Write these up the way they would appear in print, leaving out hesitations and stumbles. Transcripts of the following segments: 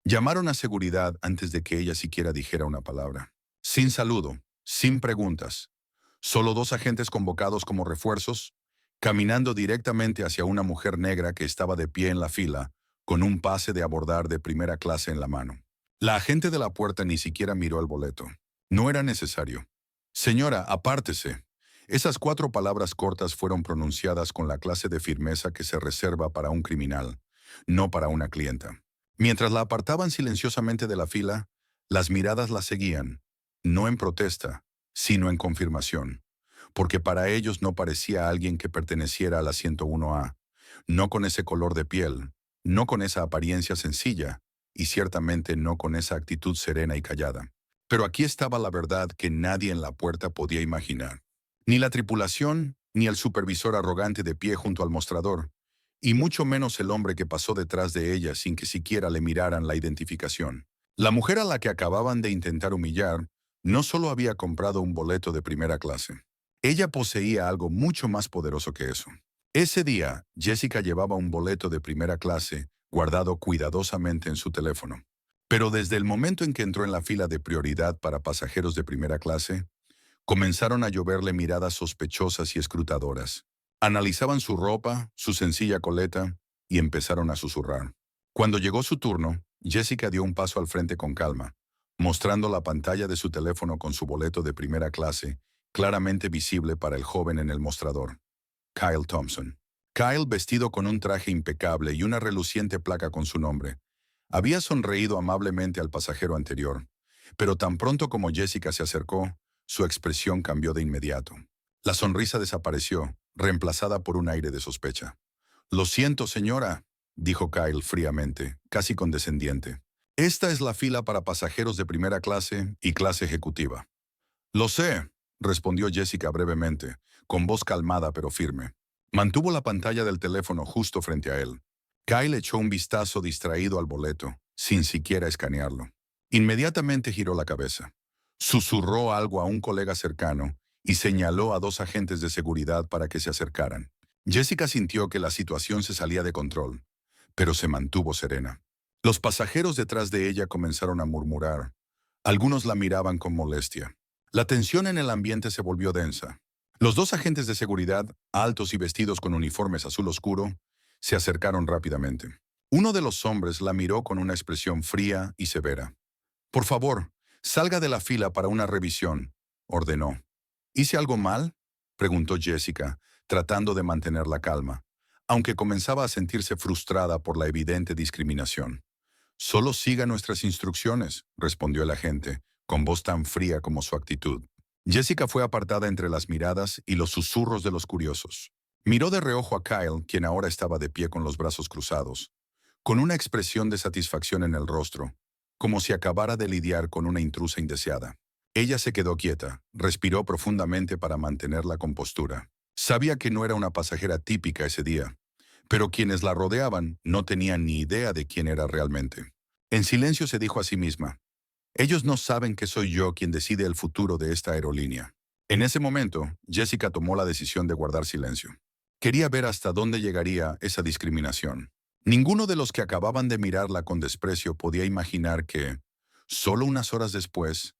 Llamaron a seguridad antes de que ella siquiera dijera una palabra. Sin saludo, sin preguntas. Solo dos agentes convocados como refuerzos, caminando directamente hacia una mujer negra que estaba de pie en la fila, con un pase de abordar de primera clase en la mano. La agente de la puerta ni siquiera miró el boleto. No era necesario. Señora, apártese. Esas 4 palabras cortas fueron pronunciadas con la clase de firmeza que se reserva para un criminal, no para una clienta. Mientras la apartaban silenciosamente de la fila, las miradas la seguían, no en protesta, sino en confirmación, porque para ellos no parecía alguien que perteneciera a la 101A, no con ese color de piel, no con esa apariencia sencilla, y ciertamente no con esa actitud serena y callada. Pero aquí estaba la verdad que nadie en la puerta podía imaginar. Ni la tripulación, ni el supervisor arrogante de pie junto al mostrador, y mucho menos el hombre que pasó detrás de ella sin que siquiera le miraran la identificación. La mujer a la que acababan de intentar humillar no solo había comprado un boleto de primera clase. Ella poseía algo mucho más poderoso que eso. Ese día, Jessica llevaba un boleto de primera clase guardado cuidadosamente en su teléfono. Pero desde el momento en que entró en la fila de prioridad para pasajeros de primera clase, comenzaron a lloverle miradas sospechosas y escrutadoras. Analizaban su ropa, su sencilla coleta, y empezaron a susurrar. Cuando llegó su turno, Jessica dio un paso al frente con calma, mostrando la pantalla de su teléfono con su boleto de primera clase, claramente visible para el joven en el mostrador. Kyle Thompson. Kyle, vestido con un traje impecable y una reluciente placa con su nombre, había sonreído amablemente al pasajero anterior, pero tan pronto como Jessica se acercó, su expresión cambió de inmediato. La sonrisa desapareció, reemplazada por un aire de sospecha. «Lo siento, señora», dijo Kyle fríamente, casi condescendiente. «Esta es la fila para pasajeros de primera clase y clase ejecutiva». «Lo sé», respondió Jessica brevemente, con voz calmada pero firme. Mantuvo la pantalla del teléfono justo frente a él. Kyle echó un vistazo distraído al boleto, sin siquiera escanearlo. Inmediatamente giró la cabeza. Susurró algo a un colega cercano y señaló a 2 agentes de seguridad para que se acercaran. Jessica sintió que la situación se salía de control, pero se mantuvo serena. Los pasajeros detrás de ella comenzaron a murmurar. Algunos la miraban con molestia. La tensión en el ambiente se volvió densa. Los 2 agentes de seguridad, altos y vestidos con uniformes azul oscuro, se acercaron rápidamente. Uno de los hombres la miró con una expresión fría y severa. «Por favor, salga de la fila para una revisión», ordenó. «¿Hice algo mal?», preguntó Jessica, tratando de mantener la calma, aunque comenzaba a sentirse frustrada por la evidente discriminación. «Solo siga nuestras instrucciones», respondió el agente, con voz tan fría como su actitud. Jessica fue apartada entre las miradas y los susurros de los curiosos. Miró de reojo a Kyle, quien ahora estaba de pie con los brazos cruzados, con una expresión de satisfacción en el rostro, como si acabara de lidiar con una intrusa indeseada. Ella se quedó quieta, respiró profundamente para mantener la compostura. Sabía que no era una pasajera típica ese día, pero quienes la rodeaban no tenían ni idea de quién era realmente. En silencio se dijo a sí misma: «Ellos no saben que soy yo quien decide el futuro de esta aerolínea». En ese momento, Jessica tomó la decisión de guardar silencio. Quería ver hasta dónde llegaría esa discriminación. Ninguno de los que acababan de mirarla con desprecio podía imaginar que, solo unas horas después,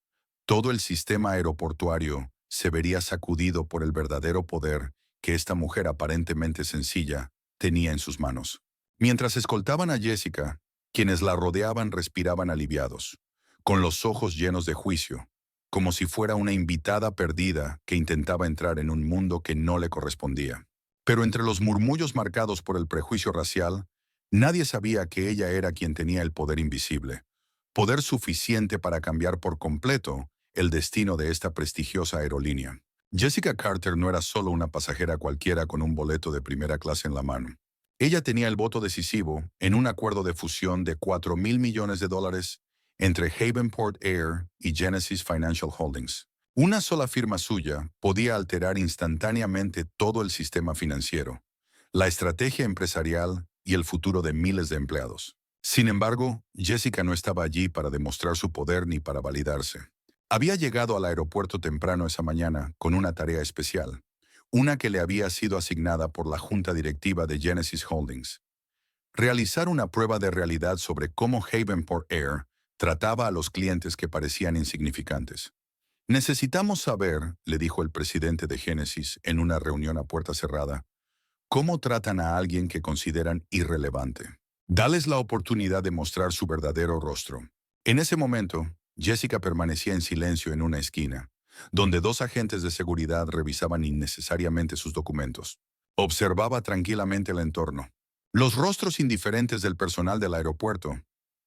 todo el sistema aeroportuario se vería sacudido por el verdadero poder que esta mujer aparentemente sencilla tenía en sus manos. Mientras escoltaban a Jessica, quienes la rodeaban respiraban aliviados, con los ojos llenos de juicio, como si fuera una invitada perdida que intentaba entrar en un mundo que no le correspondía. Pero entre los murmullos marcados por el prejuicio racial, nadie sabía que ella era quien tenía el poder invisible, poder suficiente para cambiar por completo el destino de esta prestigiosa aerolínea. Jessica Carter no era solo una pasajera cualquiera con un boleto de primera clase en la mano. Ella tenía el voto decisivo en un acuerdo de fusión de $4.000 millones entre Havenport Air y Genesis Financial Holdings. Una sola firma suya podía alterar instantáneamente todo el sistema financiero, la estrategia empresarial y el futuro de miles de empleados. Sin embargo, Jessica no estaba allí para demostrar su poder ni para validarse. Había llegado al aeropuerto temprano esa mañana con una tarea especial, una que le había sido asignada por la junta directiva de Genesis Holdings: realizar una prueba de realidad sobre cómo Havenport Air trataba a los clientes que parecían insignificantes. Necesitamos saber, le dijo el presidente de Genesis en una reunión a puerta cerrada, cómo tratan a alguien que consideran irrelevante. Dales la oportunidad de mostrar su verdadero rostro. En ese momento, Jessica permanecía en silencio en una esquina, donde dos agentes de seguridad revisaban innecesariamente sus documentos. Observaba tranquilamente el entorno. Los rostros indiferentes del personal del aeropuerto,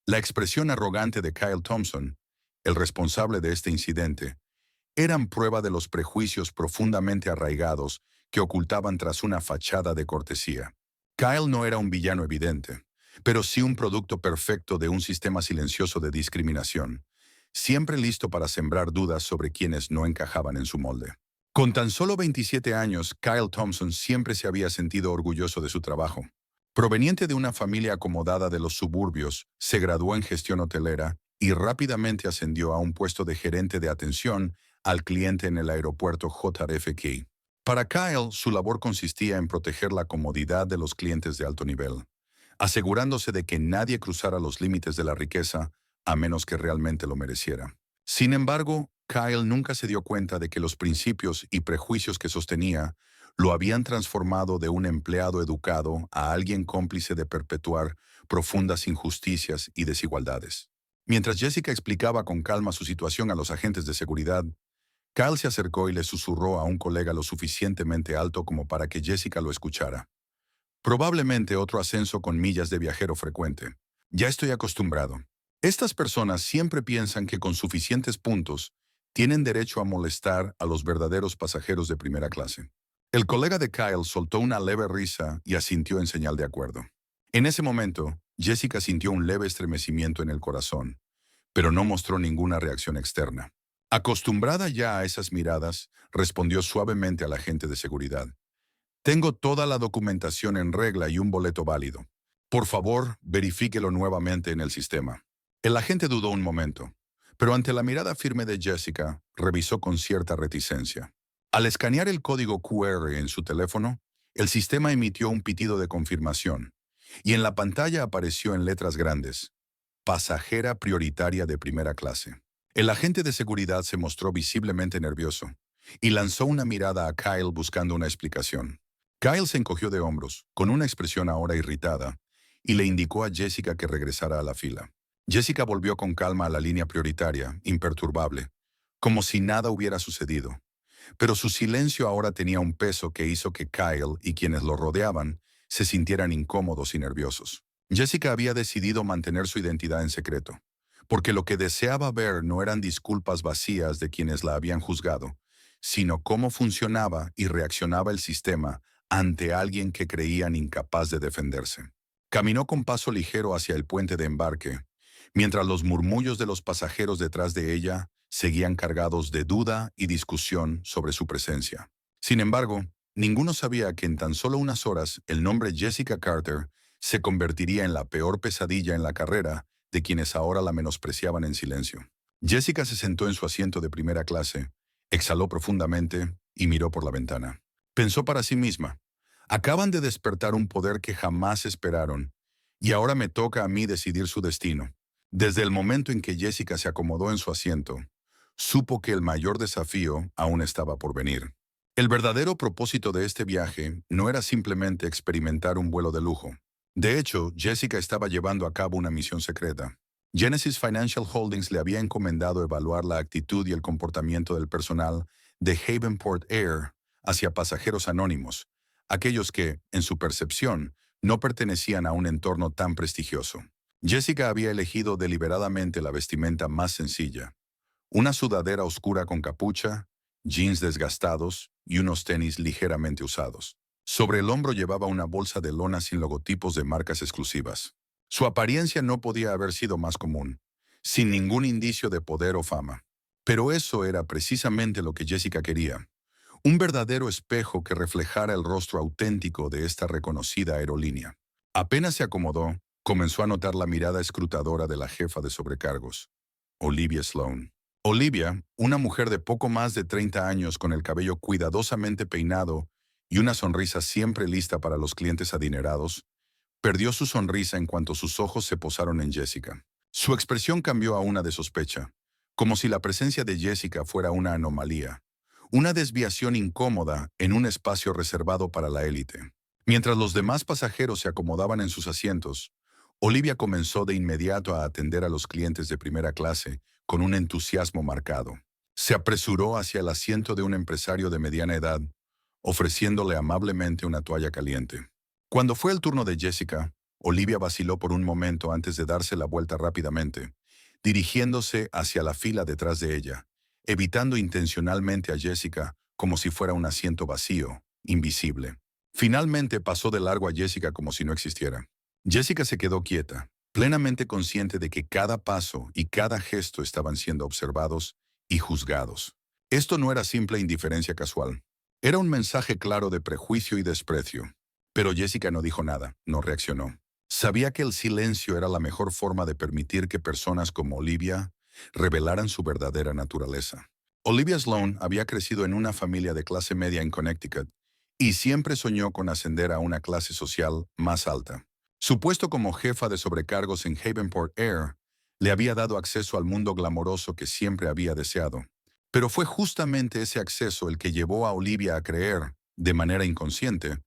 la expresión arrogante de Kyle Thompson, el responsable de este incidente, eran prueba de los prejuicios profundamente arraigados que ocultaban tras una fachada de cortesía. Kyle no era un villano evidente, pero sí un producto perfecto de un sistema silencioso de discriminación, siempre listo para sembrar dudas sobre quienes no encajaban en su molde. Con tan solo 27 años, Kyle Thompson siempre se había sentido orgulloso de su trabajo. Proveniente de una familia acomodada de los suburbios, se graduó en gestión hotelera y rápidamente ascendió a un puesto de gerente de atención al cliente en el aeropuerto JFK. Para Kyle, su labor consistía en proteger la comodidad de los clientes de alto nivel, asegurándose de que nadie cruzara los límites de la riqueza a menos que realmente lo mereciera. Sin embargo, Kyle nunca se dio cuenta de que los principios y prejuicios que sostenía lo habían transformado de un empleado educado a alguien cómplice de perpetuar profundas injusticias y desigualdades. Mientras Jessica explicaba con calma su situación a los agentes de seguridad, Kyle se acercó y le susurró a un colega lo suficientemente alto como para que Jessica lo escuchara. Probablemente otro ascenso con millas de viajero frecuente. Ya estoy acostumbrado. Estas personas siempre piensan que con suficientes puntos tienen derecho a molestar a los verdaderos pasajeros de primera clase. El colega de Kyle soltó una leve risa y asintió en señal de acuerdo. En ese momento, Jessica sintió un leve estremecimiento en el corazón, pero no mostró ninguna reacción externa. Acostumbrada ya a esas miradas, respondió suavemente al agente de seguridad. Tengo toda la documentación en regla y un boleto válido. Por favor, verifíquelo nuevamente en el sistema. El agente dudó un momento, pero ante la mirada firme de Jessica, revisó con cierta reticencia. Al escanear el código QR en su teléfono, el sistema emitió un pitido de confirmación, y en la pantalla apareció en letras grandes: pasajera prioritaria de primera clase. El agente de seguridad se mostró visiblemente nervioso, y lanzó una mirada a Kyle buscando una explicación. Kyle se encogió de hombros, con una expresión ahora irritada, y le indicó a Jessica que regresara a la fila. Jessica volvió con calma a la línea prioritaria, imperturbable, como si nada hubiera sucedido. Pero su silencio ahora tenía un peso que hizo que Kyle y quienes lo rodeaban se sintieran incómodos y nerviosos. Jessica había decidido mantener su identidad en secreto, porque lo que deseaba ver no eran disculpas vacías de quienes la habían juzgado, sino cómo funcionaba y reaccionaba el sistema ante alguien que creían incapaz de defenderse. Caminó con paso ligero hacia el puente de embarque, mientras los murmullos de los pasajeros detrás de ella seguían cargados de duda y discusión sobre su presencia. Sin embargo, ninguno sabía que en tan solo unas horas el nombre Jessica Carter se convertiría en la peor pesadilla en la carrera de quienes ahora la menospreciaban en silencio. Jessica se sentó en su asiento de primera clase, exhaló profundamente y miró por la ventana. Pensó para sí misma: acaban de despertar un poder que jamás esperaron, y ahora me toca a mí decidir su destino. Desde el momento en que Jessica se acomodó en su asiento, supo que el mayor desafío aún estaba por venir. El verdadero propósito de este viaje no era simplemente experimentar un vuelo de lujo. De hecho, Jessica estaba llevando a cabo una misión secreta. Genesis Financial Holdings le había encomendado evaluar la actitud y el comportamiento del personal de Havenport Air hacia pasajeros anónimos, aquellos que, en su percepción, no pertenecían a un entorno tan prestigioso. Jessica había elegido deliberadamente la vestimenta más sencilla: una sudadera oscura con capucha, jeans desgastados y unos tenis ligeramente usados. Sobre el hombro llevaba una bolsa de lona sin logotipos de marcas exclusivas. Su apariencia no podía haber sido más común, sin ningún indicio de poder o fama. Pero eso era precisamente lo que Jessica quería: un verdadero espejo que reflejara el rostro auténtico de esta reconocida aerolínea. Apenas se acomodó, comenzó a notar la mirada escrutadora de la jefa de sobrecargos, Olivia Sloan. Olivia, una mujer de poco más de 30 años con el cabello cuidadosamente peinado y una sonrisa siempre lista para los clientes adinerados, Perdió su sonrisa en cuanto sus ojos se posaron en Jessica. Su expresión cambió a una de sospecha, como si la presencia de Jessica fuera una anomalía, una desviación incómoda en un espacio reservado para la élite. Mientras los demás pasajeros se acomodaban en sus asientos, Olivia comenzó de inmediato a atender a los clientes de primera clase con un entusiasmo marcado. Se apresuró hacia el asiento de un empresario de mediana edad, ofreciéndole amablemente una toalla caliente. Cuando fue el turno de Jessica, Olivia vaciló por un momento antes de darse la vuelta rápidamente, dirigiéndose hacia la fila detrás de ella, evitando intencionalmente a Jessica como si fuera un asiento vacío, invisible. Finalmente pasó de largo a Jessica como si no existiera. Jessica se quedó quieta, plenamente consciente de que cada paso y cada gesto estaban siendo observados y juzgados. Esto no era simple indiferencia casual. Era un mensaje claro de prejuicio y desprecio. Pero Jessica no dijo nada, no reaccionó. Sabía que el silencio era la mejor forma de permitir que personas como Olivia revelaran su verdadera naturaleza. Olivia Sloan había crecido en una familia de clase media en Connecticut y siempre soñó con ascender a una clase social más alta. Su puesto como jefa de sobrecargos en Havenport Air le había dado acceso al mundo glamoroso que siempre había deseado. Pero fue justamente ese acceso el que llevó a Olivia a creer, de manera inconsciente,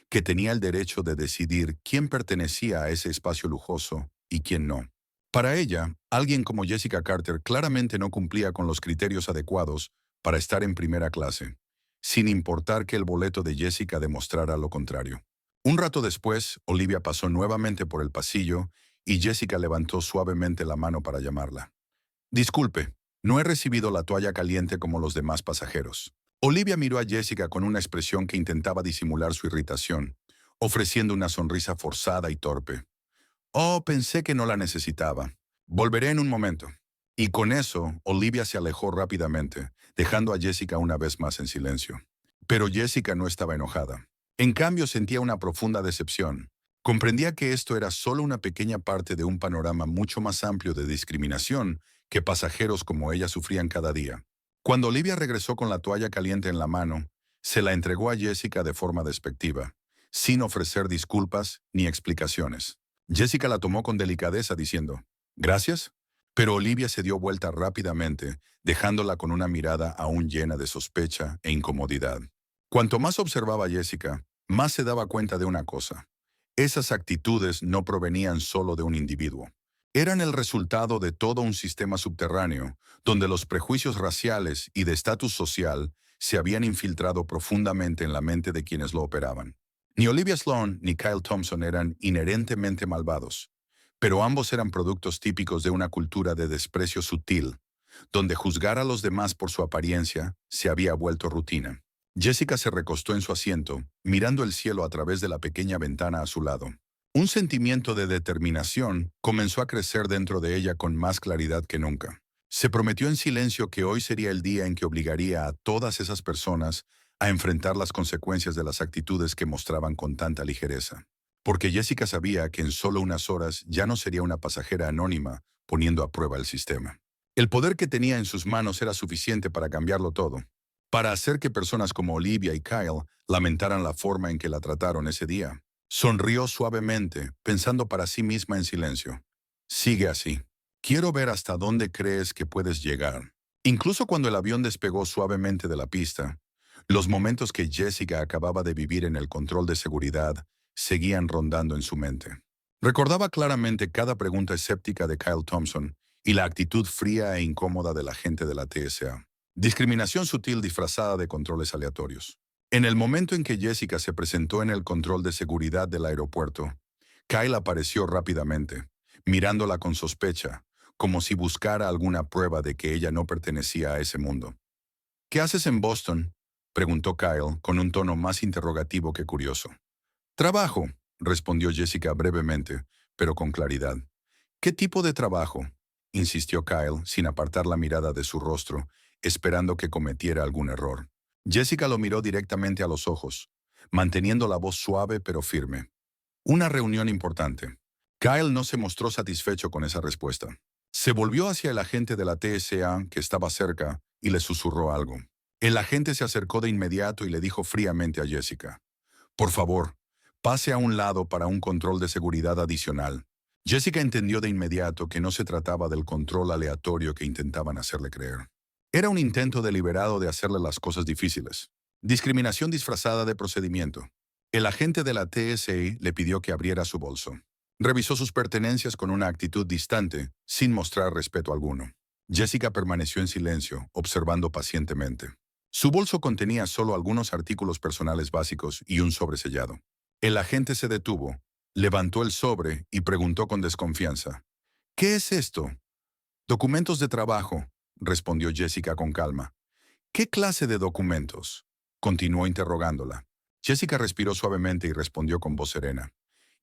que tenía el derecho de decidir quién pertenecía a ese espacio lujoso y quién no. Para ella, alguien como Jessica Carter claramente no cumplía con los criterios adecuados para estar en primera clase, sin importar que el boleto de Jessica demostrara lo contrario. Un rato después, Olivia pasó nuevamente por el pasillo y Jessica levantó suavemente la mano para llamarla. Disculpe, no he recibido la toalla caliente como los demás pasajeros. Olivia miró a Jessica con una expresión que intentaba disimular su irritación, ofreciendo una sonrisa forzada y torpe. Oh, pensé que no la necesitaba. Volveré en un momento. Y con eso, Olivia se alejó rápidamente, dejando a Jessica una vez más en silencio. Pero Jessica no estaba enojada. En cambio, sentía una profunda decepción. Comprendía que esto era solo una pequeña parte de un panorama mucho más amplio de discriminación que pasajeros como ella sufrían cada día. Cuando Olivia regresó con la toalla caliente en la mano, se la entregó a Jessica de forma despectiva, sin ofrecer disculpas ni explicaciones. Jessica la tomó con delicadeza diciendo, «Gracias», pero Olivia se dio vuelta rápidamente, dejándola con una mirada aún llena de sospecha e incomodidad. Cuanto más observaba a Jessica, más se daba cuenta de una cosa. Esas actitudes no provenían solo de un individuo. Eran el resultado de todo un sistema subterráneo, donde los prejuicios raciales y de estatus social se habían infiltrado profundamente en la mente de quienes lo operaban. Ni Olivia Sloan ni Kyle Thompson eran inherentemente malvados, pero ambos eran productos típicos de una cultura de desprecio sutil, donde juzgar a los demás por su apariencia se había vuelto rutina. Jessica se recostó en su asiento, mirando el cielo a través de la pequeña ventana a su lado. Un sentimiento de determinación comenzó a crecer dentro de ella con más claridad que nunca. Se prometió en silencio que hoy sería el día en que obligaría a todas esas personas a enfrentar las consecuencias de las actitudes que mostraban con tanta ligereza. Porque Jessica sabía que en solo unas horas ya no sería una pasajera anónima poniendo a prueba el sistema. El poder que tenía en sus manos era suficiente para cambiarlo todo, para hacer que personas como Olivia y Kyle lamentaran la forma en que la trataron ese día. Sonrió suavemente, pensando para sí misma en silencio. Sigue así. Quiero ver hasta dónde crees que puedes llegar. Incluso cuando el avión despegó suavemente de la pista, los momentos que Jessica acababa de vivir en el control de seguridad seguían rondando en su mente. Recordaba claramente cada pregunta escéptica de Kyle Thompson y la actitud fría e incómoda de la gente de la TSA. Discriminación sutil disfrazada de controles aleatorios. En el momento en que Jessica se presentó en el control de seguridad del aeropuerto, Kyle apareció rápidamente, mirándola con sospecha, como si buscara alguna prueba de que ella no pertenecía a ese mundo. «¿Qué haces en Boston?», preguntó Kyle con un tono más interrogativo que curioso. «Trabajo», respondió Jessica brevemente, pero con claridad. «¿Qué tipo de trabajo?», insistió Kyle sin apartar la mirada de su rostro, esperando que cometiera algún error. Jessica lo miró directamente a los ojos, manteniendo la voz suave pero firme. «Una reunión importante». Kyle no se mostró satisfecho con esa respuesta. Se volvió hacia el agente de la TSA que estaba cerca y le susurró algo. El agente se acercó de inmediato y le dijo fríamente a Jessica, «Por favor, Pase a un lado para un control de seguridad adicional. Jessica entendió de inmediato que no se trataba del control aleatorio que intentaban hacerle creer. Era un intento deliberado de hacerle las cosas difíciles. Discriminación disfrazada de procedimiento. El agente de la TSA le pidió que abriera su bolso. Revisó sus pertenencias con una actitud distante, sin mostrar respeto alguno. Jessica permaneció en silencio, observando pacientemente. Su bolso contenía solo algunos artículos personales básicos y un sobre sellado. El agente se detuvo, levantó el sobre y preguntó con desconfianza. ¿Qué es esto? Documentos de trabajo, respondió Jessica con calma. ¿Qué clase de documentos? Continuó interrogándola. Jessica respiró suavemente y respondió con voz serena.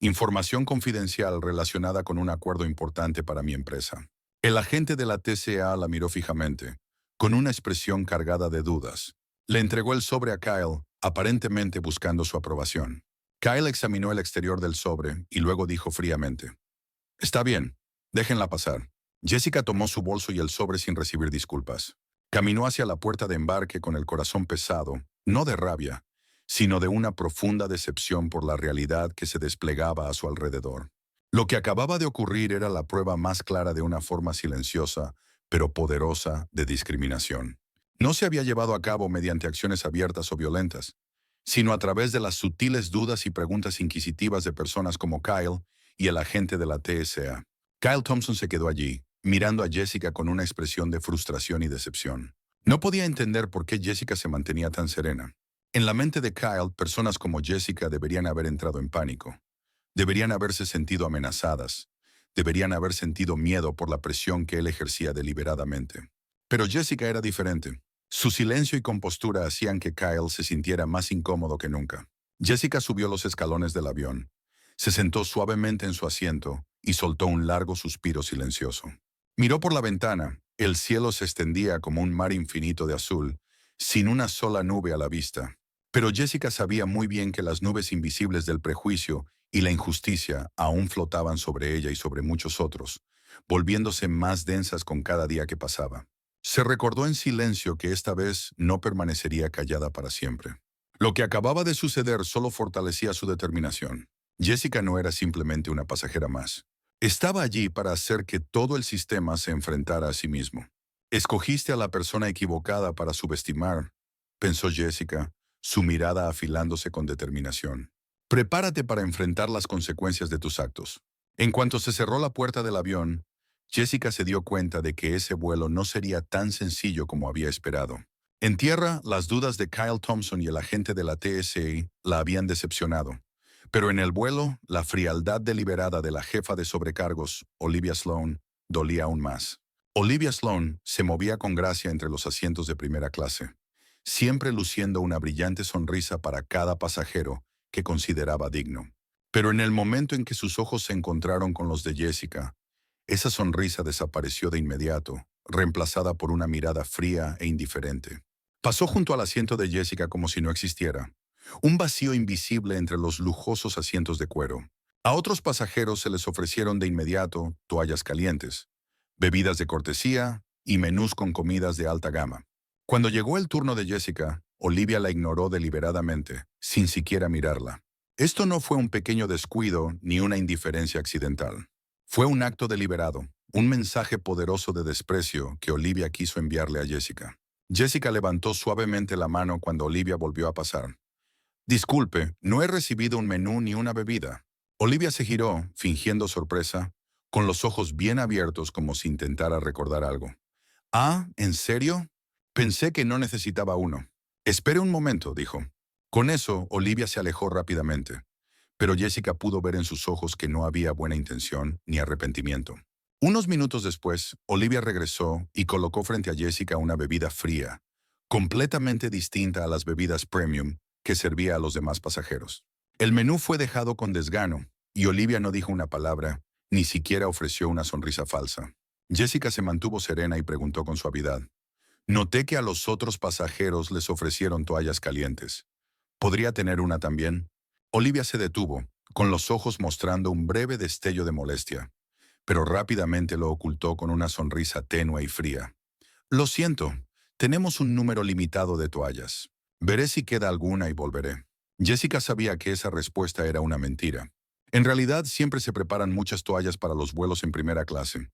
Información confidencial relacionada con un acuerdo importante para mi empresa. El agente de la TCA la miró fijamente, con una expresión cargada de dudas. Le entregó el sobre a Kyle, aparentemente buscando su aprobación. Kyle examinó el exterior del sobre y luego dijo fríamente: «Está bien, déjenla pasar». Jessica tomó su bolso y el sobre sin recibir disculpas. Caminó hacia la puerta de embarque con el corazón pesado, no de rabia, sino de una profunda decepción por la realidad que se desplegaba a su alrededor. Lo que acababa de ocurrir era la prueba más clara de una forma silenciosa, pero poderosa, de discriminación. No se había llevado a cabo mediante acciones abiertas o violentas, sino a través de las sutiles dudas y preguntas inquisitivas de personas como Kyle y el agente de la TSA. Kyle Thompson se quedó allí, mirando a Jessica con una expresión de frustración y decepción. No podía entender por qué Jessica se mantenía tan serena. En la mente de Kyle, personas como Jessica deberían haber entrado en pánico. Deberían haberse sentido amenazadas. Deberían haber sentido miedo por la presión que él ejercía deliberadamente. Pero Jessica era diferente. Su silencio y compostura hacían que Kyle se sintiera más incómodo que nunca. Jessica subió los escalones del avión. Se sentó suavemente en su asiento y soltó un largo suspiro silencioso. Miró por la ventana. El cielo se extendía como un mar infinito de azul, sin una sola nube a la vista. Pero Jessica sabía muy bien que las nubes invisibles del prejuicio y la injusticia aún flotaban sobre ella y sobre muchos otros, volviéndose más densas con cada día que pasaba. Se recordó en silencio que esta vez no permanecería callada para siempre. Lo que acababa de suceder solo fortalecía su determinación. Jessica no era simplemente una pasajera más. Estaba allí para hacer que todo el sistema se enfrentara a sí mismo. Escogiste a la persona equivocada para subestimar, pensó Jessica, su mirada afilándose con determinación. Prepárate para enfrentar las consecuencias de tus actos. En cuanto se cerró la puerta del avión, Jessica se dio cuenta de que ese vuelo no sería tan sencillo como había esperado. En tierra, las dudas de Kyle Thompson y el agente de la TSA la habían decepcionado. Pero en el vuelo, la frialdad deliberada de la jefa de sobrecargos, Olivia Sloan, dolía aún más. Olivia Sloan se movía con gracia entre los asientos de primera clase, siempre luciendo una brillante sonrisa para cada pasajero que consideraba digno. Pero en el momento en que sus ojos se encontraron con los de Jessica, esa sonrisa desapareció de inmediato, reemplazada por una mirada fría e indiferente. Pasó junto al asiento de Jessica como si no existiera, un vacío invisible entre los lujosos asientos de cuero. A otros pasajeros se les ofrecieron de inmediato toallas calientes, bebidas de cortesía y menús con comidas de alta gama. Cuando llegó el turno de Jessica, Olivia la ignoró deliberadamente, sin siquiera mirarla. Esto no fue un pequeño descuido ni una indiferencia accidental. Fue un acto deliberado, un mensaje poderoso de desprecio que Olivia quiso enviarle a Jessica. Jessica levantó suavemente la mano cuando Olivia volvió a pasar. «Disculpe, no he recibido un menú ni una bebida». Olivia se giró, fingiendo sorpresa, con los ojos bien abiertos como si intentara recordar algo. «Ah, ¿en serio? Pensé que no necesitaba uno». «Espere un momento», dijo. Con eso, Olivia se alejó rápidamente, pero Jessica pudo ver en sus ojos que no había buena intención ni arrepentimiento. Unos minutos después, Olivia regresó y colocó frente a Jessica una bebida fría, completamente distinta a las bebidas premium que servía a los demás pasajeros. El menú fue dejado con desgano, y Olivia no dijo una palabra, ni siquiera ofreció una sonrisa falsa. Jessica se mantuvo serena y preguntó con suavidad. «Noté que a los otros pasajeros les ofrecieron toallas calientes. ¿Podría tener una también?» Olivia se detuvo, con los ojos mostrando un breve destello de molestia, pero rápidamente lo ocultó con una sonrisa tenue y fría. «Lo siento, tenemos un número limitado de toallas. Veré si queda alguna y volveré». Jessica sabía que esa respuesta era una mentira. En realidad, siempre se preparan muchas toallas para los vuelos en primera clase,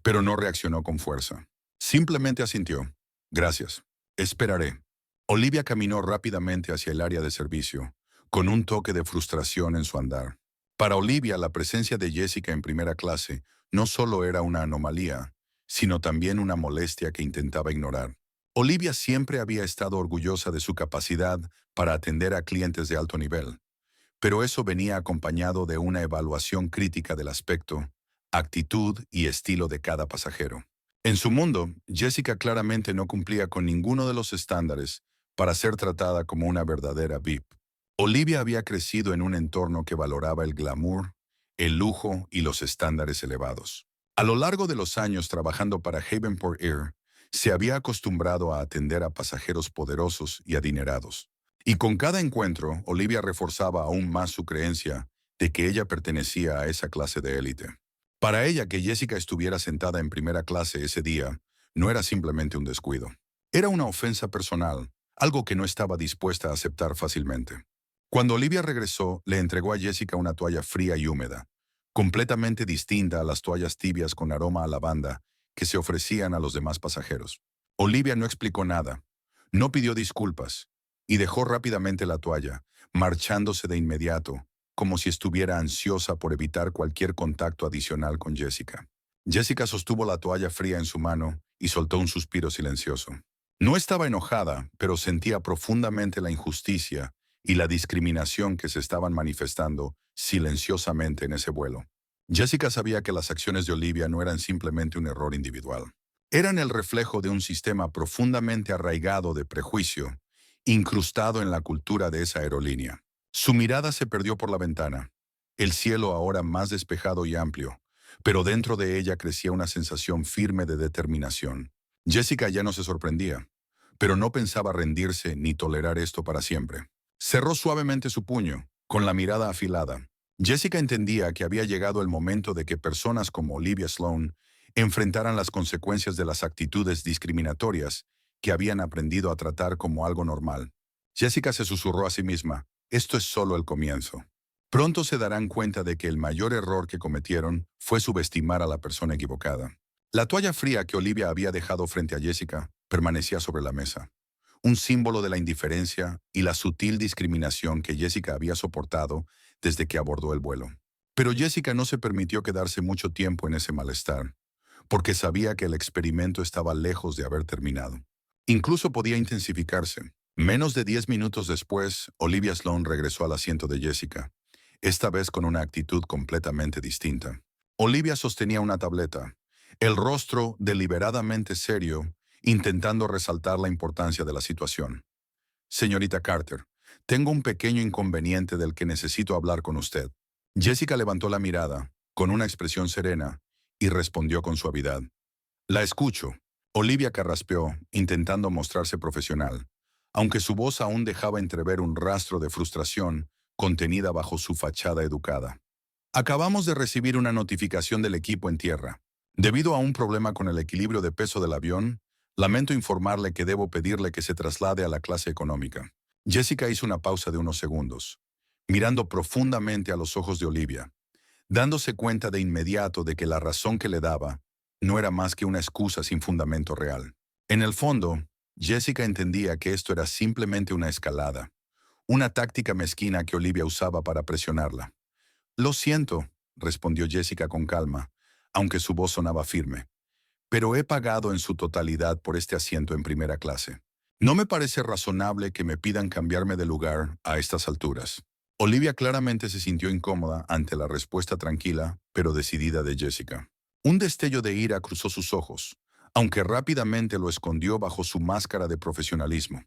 pero no reaccionó con fuerza. Simplemente asintió. Gracias. Esperaré. Olivia caminó rápidamente hacia el área de servicio, con un toque de frustración en su andar. Para Olivia, la presencia de Jessica en primera clase no solo era una anomalía, sino también una molestia que intentaba ignorar. Olivia siempre había estado orgullosa de su capacidad para atender a clientes de alto nivel, pero eso venía acompañado de una evaluación crítica del aspecto, actitud y estilo de cada pasajero. En su mundo, Jessica claramente no cumplía con ninguno de los estándares para ser tratada como una verdadera VIP. Olivia había crecido en un entorno que valoraba el glamour, el lujo y los estándares elevados. A lo largo de los años trabajando para Havenport Air, se había acostumbrado a atender a pasajeros poderosos y adinerados. Y con cada encuentro, Olivia reforzaba aún más su creencia de que ella pertenecía a esa clase de élite. Para ella, que Jessica estuviera sentada en primera clase ese día no era simplemente un descuido. Era una ofensa personal, algo que no estaba dispuesta a aceptar fácilmente. Cuando Olivia regresó, le entregó a Jessica una toalla fría y húmeda, completamente distinta a las toallas tibias con aroma a lavanda que se ofrecían a los demás pasajeros. Olivia no explicó nada, no pidió disculpas, y dejó rápidamente la toalla, marchándose de inmediato, como si estuviera ansiosa por evitar cualquier contacto adicional con Jessica. Jessica sostuvo la toalla fría en su mano y soltó un suspiro silencioso. No estaba enojada, pero sentía profundamente la injusticia y la discriminación que se estaban manifestando silenciosamente en ese vuelo. Jessica sabía que las acciones de Olivia no eran simplemente un error individual. Eran el reflejo de un sistema profundamente arraigado de prejuicio, incrustado en la cultura de esa aerolínea. Su mirada se perdió por la ventana, el cielo ahora más despejado y amplio, pero dentro de ella crecía una sensación firme de determinación. Jessica ya no se sorprendía, pero no pensaba rendirse ni tolerar esto para siempre. Cerró suavemente su puño, con la mirada afilada. Jessica entendía que había llegado el momento de que personas como Olivia Sloan enfrentaran las consecuencias de las actitudes discriminatorias que habían aprendido a tratar como algo normal. Jessica se susurró a sí misma, esto es solo el comienzo. Pronto se darán cuenta de que el mayor error que cometieron fue subestimar a la persona equivocada. La toalla fría que Olivia había dejado frente a Jessica permanecía sobre la mesa, un símbolo de la indiferencia y la sutil discriminación que Jessica había soportado desde que abordó el vuelo. Pero Jessica no se permitió quedarse mucho tiempo en ese malestar, porque sabía que el experimento estaba lejos de haber terminado. Incluso podía intensificarse. Menos de 10 minutos después, Olivia Sloan regresó al asiento de Jessica, esta vez con una actitud completamente distinta. Olivia sostenía una tableta, el rostro deliberadamente serio, intentando resaltar la importancia de la situación. Señorita Carter, tengo un pequeño inconveniente del que necesito hablar con usted. Jessica levantó la mirada, con una expresión serena, y respondió con suavidad. La escucho. Olivia carraspeó, intentando mostrarse profesional, aunque su voz aún dejaba entrever un rastro de frustración contenida bajo su fachada educada. Acabamos de recibir una notificación del equipo en tierra. Debido a un problema con el equilibrio de peso del avión, lamento informarle que debo pedirle que se traslade a la clase económica. Jessica hizo una pausa de unos segundos, mirando profundamente a los ojos de Olivia, dándose cuenta de inmediato de que la razón que le daba no era más que una excusa sin fundamento real. En el fondo, Jessica entendía que esto era simplemente una escalada, una táctica mezquina que Olivia usaba para presionarla. Lo siento, respondió Jessica con calma, aunque su voz sonaba firme, pero he pagado en su totalidad por este asiento en primera clase. No me parece razonable que me pidan cambiarme de lugar a estas alturas. Olivia claramente se sintió incómoda ante la respuesta tranquila, pero decidida de Jessica. Un destello de ira cruzó sus ojos, aunque rápidamente lo escondió bajo su máscara de profesionalismo.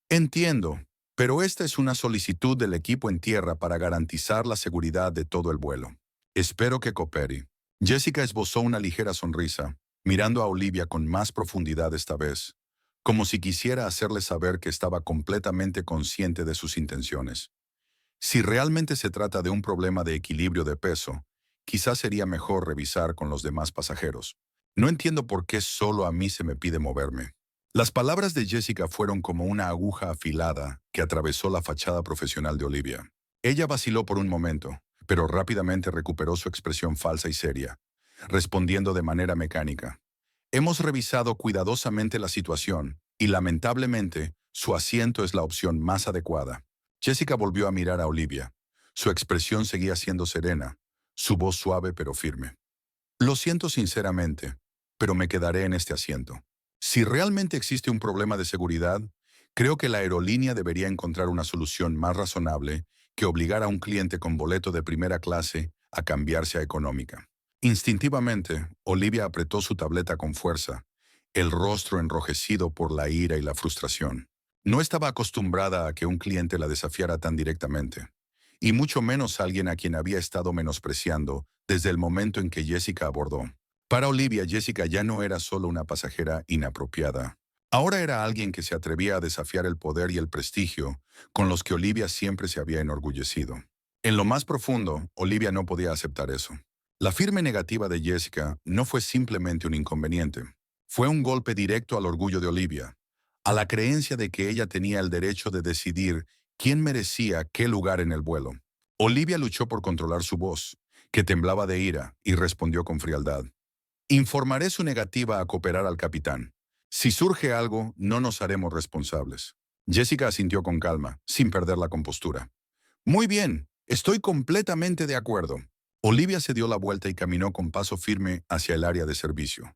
Entiendo, pero esta es una solicitud del equipo en tierra para garantizar la seguridad de todo el vuelo. Espero que coopere. Jessica esbozó una ligera sonrisa, mirando a Olivia con más profundidad esta vez, como si quisiera hacerle saber que estaba completamente consciente de sus intenciones. Si realmente se trata de un problema de equilibrio de peso, quizás sería mejor revisar con los demás pasajeros. No entiendo por qué solo a mí se me pide moverme. Las palabras de Jessica fueron como una aguja afilada que atravesó la fachada profesional de Olivia. Ella vaciló por un momento, pero rápidamente recuperó su expresión falsa y seria, respondiendo de manera mecánica. Hemos revisado cuidadosamente la situación y lamentablemente su asiento es la opción más adecuada. Jessica volvió a mirar a Olivia. Su expresión seguía siendo serena, su voz suave pero firme. Lo siento sinceramente, pero me quedaré en este asiento. Si realmente existe un problema de seguridad, creo que la aerolínea debería encontrar una solución más razonable que obligar a un cliente con boleto de primera clase a cambiarse a económica. Instintivamente, Olivia apretó su tableta con fuerza, el rostro enrojecido por la ira y la frustración. No estaba acostumbrada a que un cliente la desafiara tan directamente, y mucho menos alguien a quien había estado menospreciando desde el momento en que Jessica abordó. Para Olivia, Jessica ya no era solo una pasajera inapropiada. Ahora era alguien que se atrevía a desafiar el poder y el prestigio con los que Olivia siempre se había enorgullecido. En lo más profundo, Olivia no podía aceptar eso. La firme negativa de Jessica no fue simplemente un inconveniente. Fue un golpe directo al orgullo de Olivia, a la creencia de que ella tenía el derecho de decidir quién merecía qué lugar en el vuelo. Olivia luchó por controlar su voz, que temblaba de ira, y respondió con frialdad. Informaré su negativa a cooperar al capitán. Si surge algo, no nos haremos responsables. Jessica asintió con calma, sin perder la compostura. Muy bien, estoy completamente de acuerdo. Olivia se dio la vuelta y caminó con paso firme hacia el área de servicio,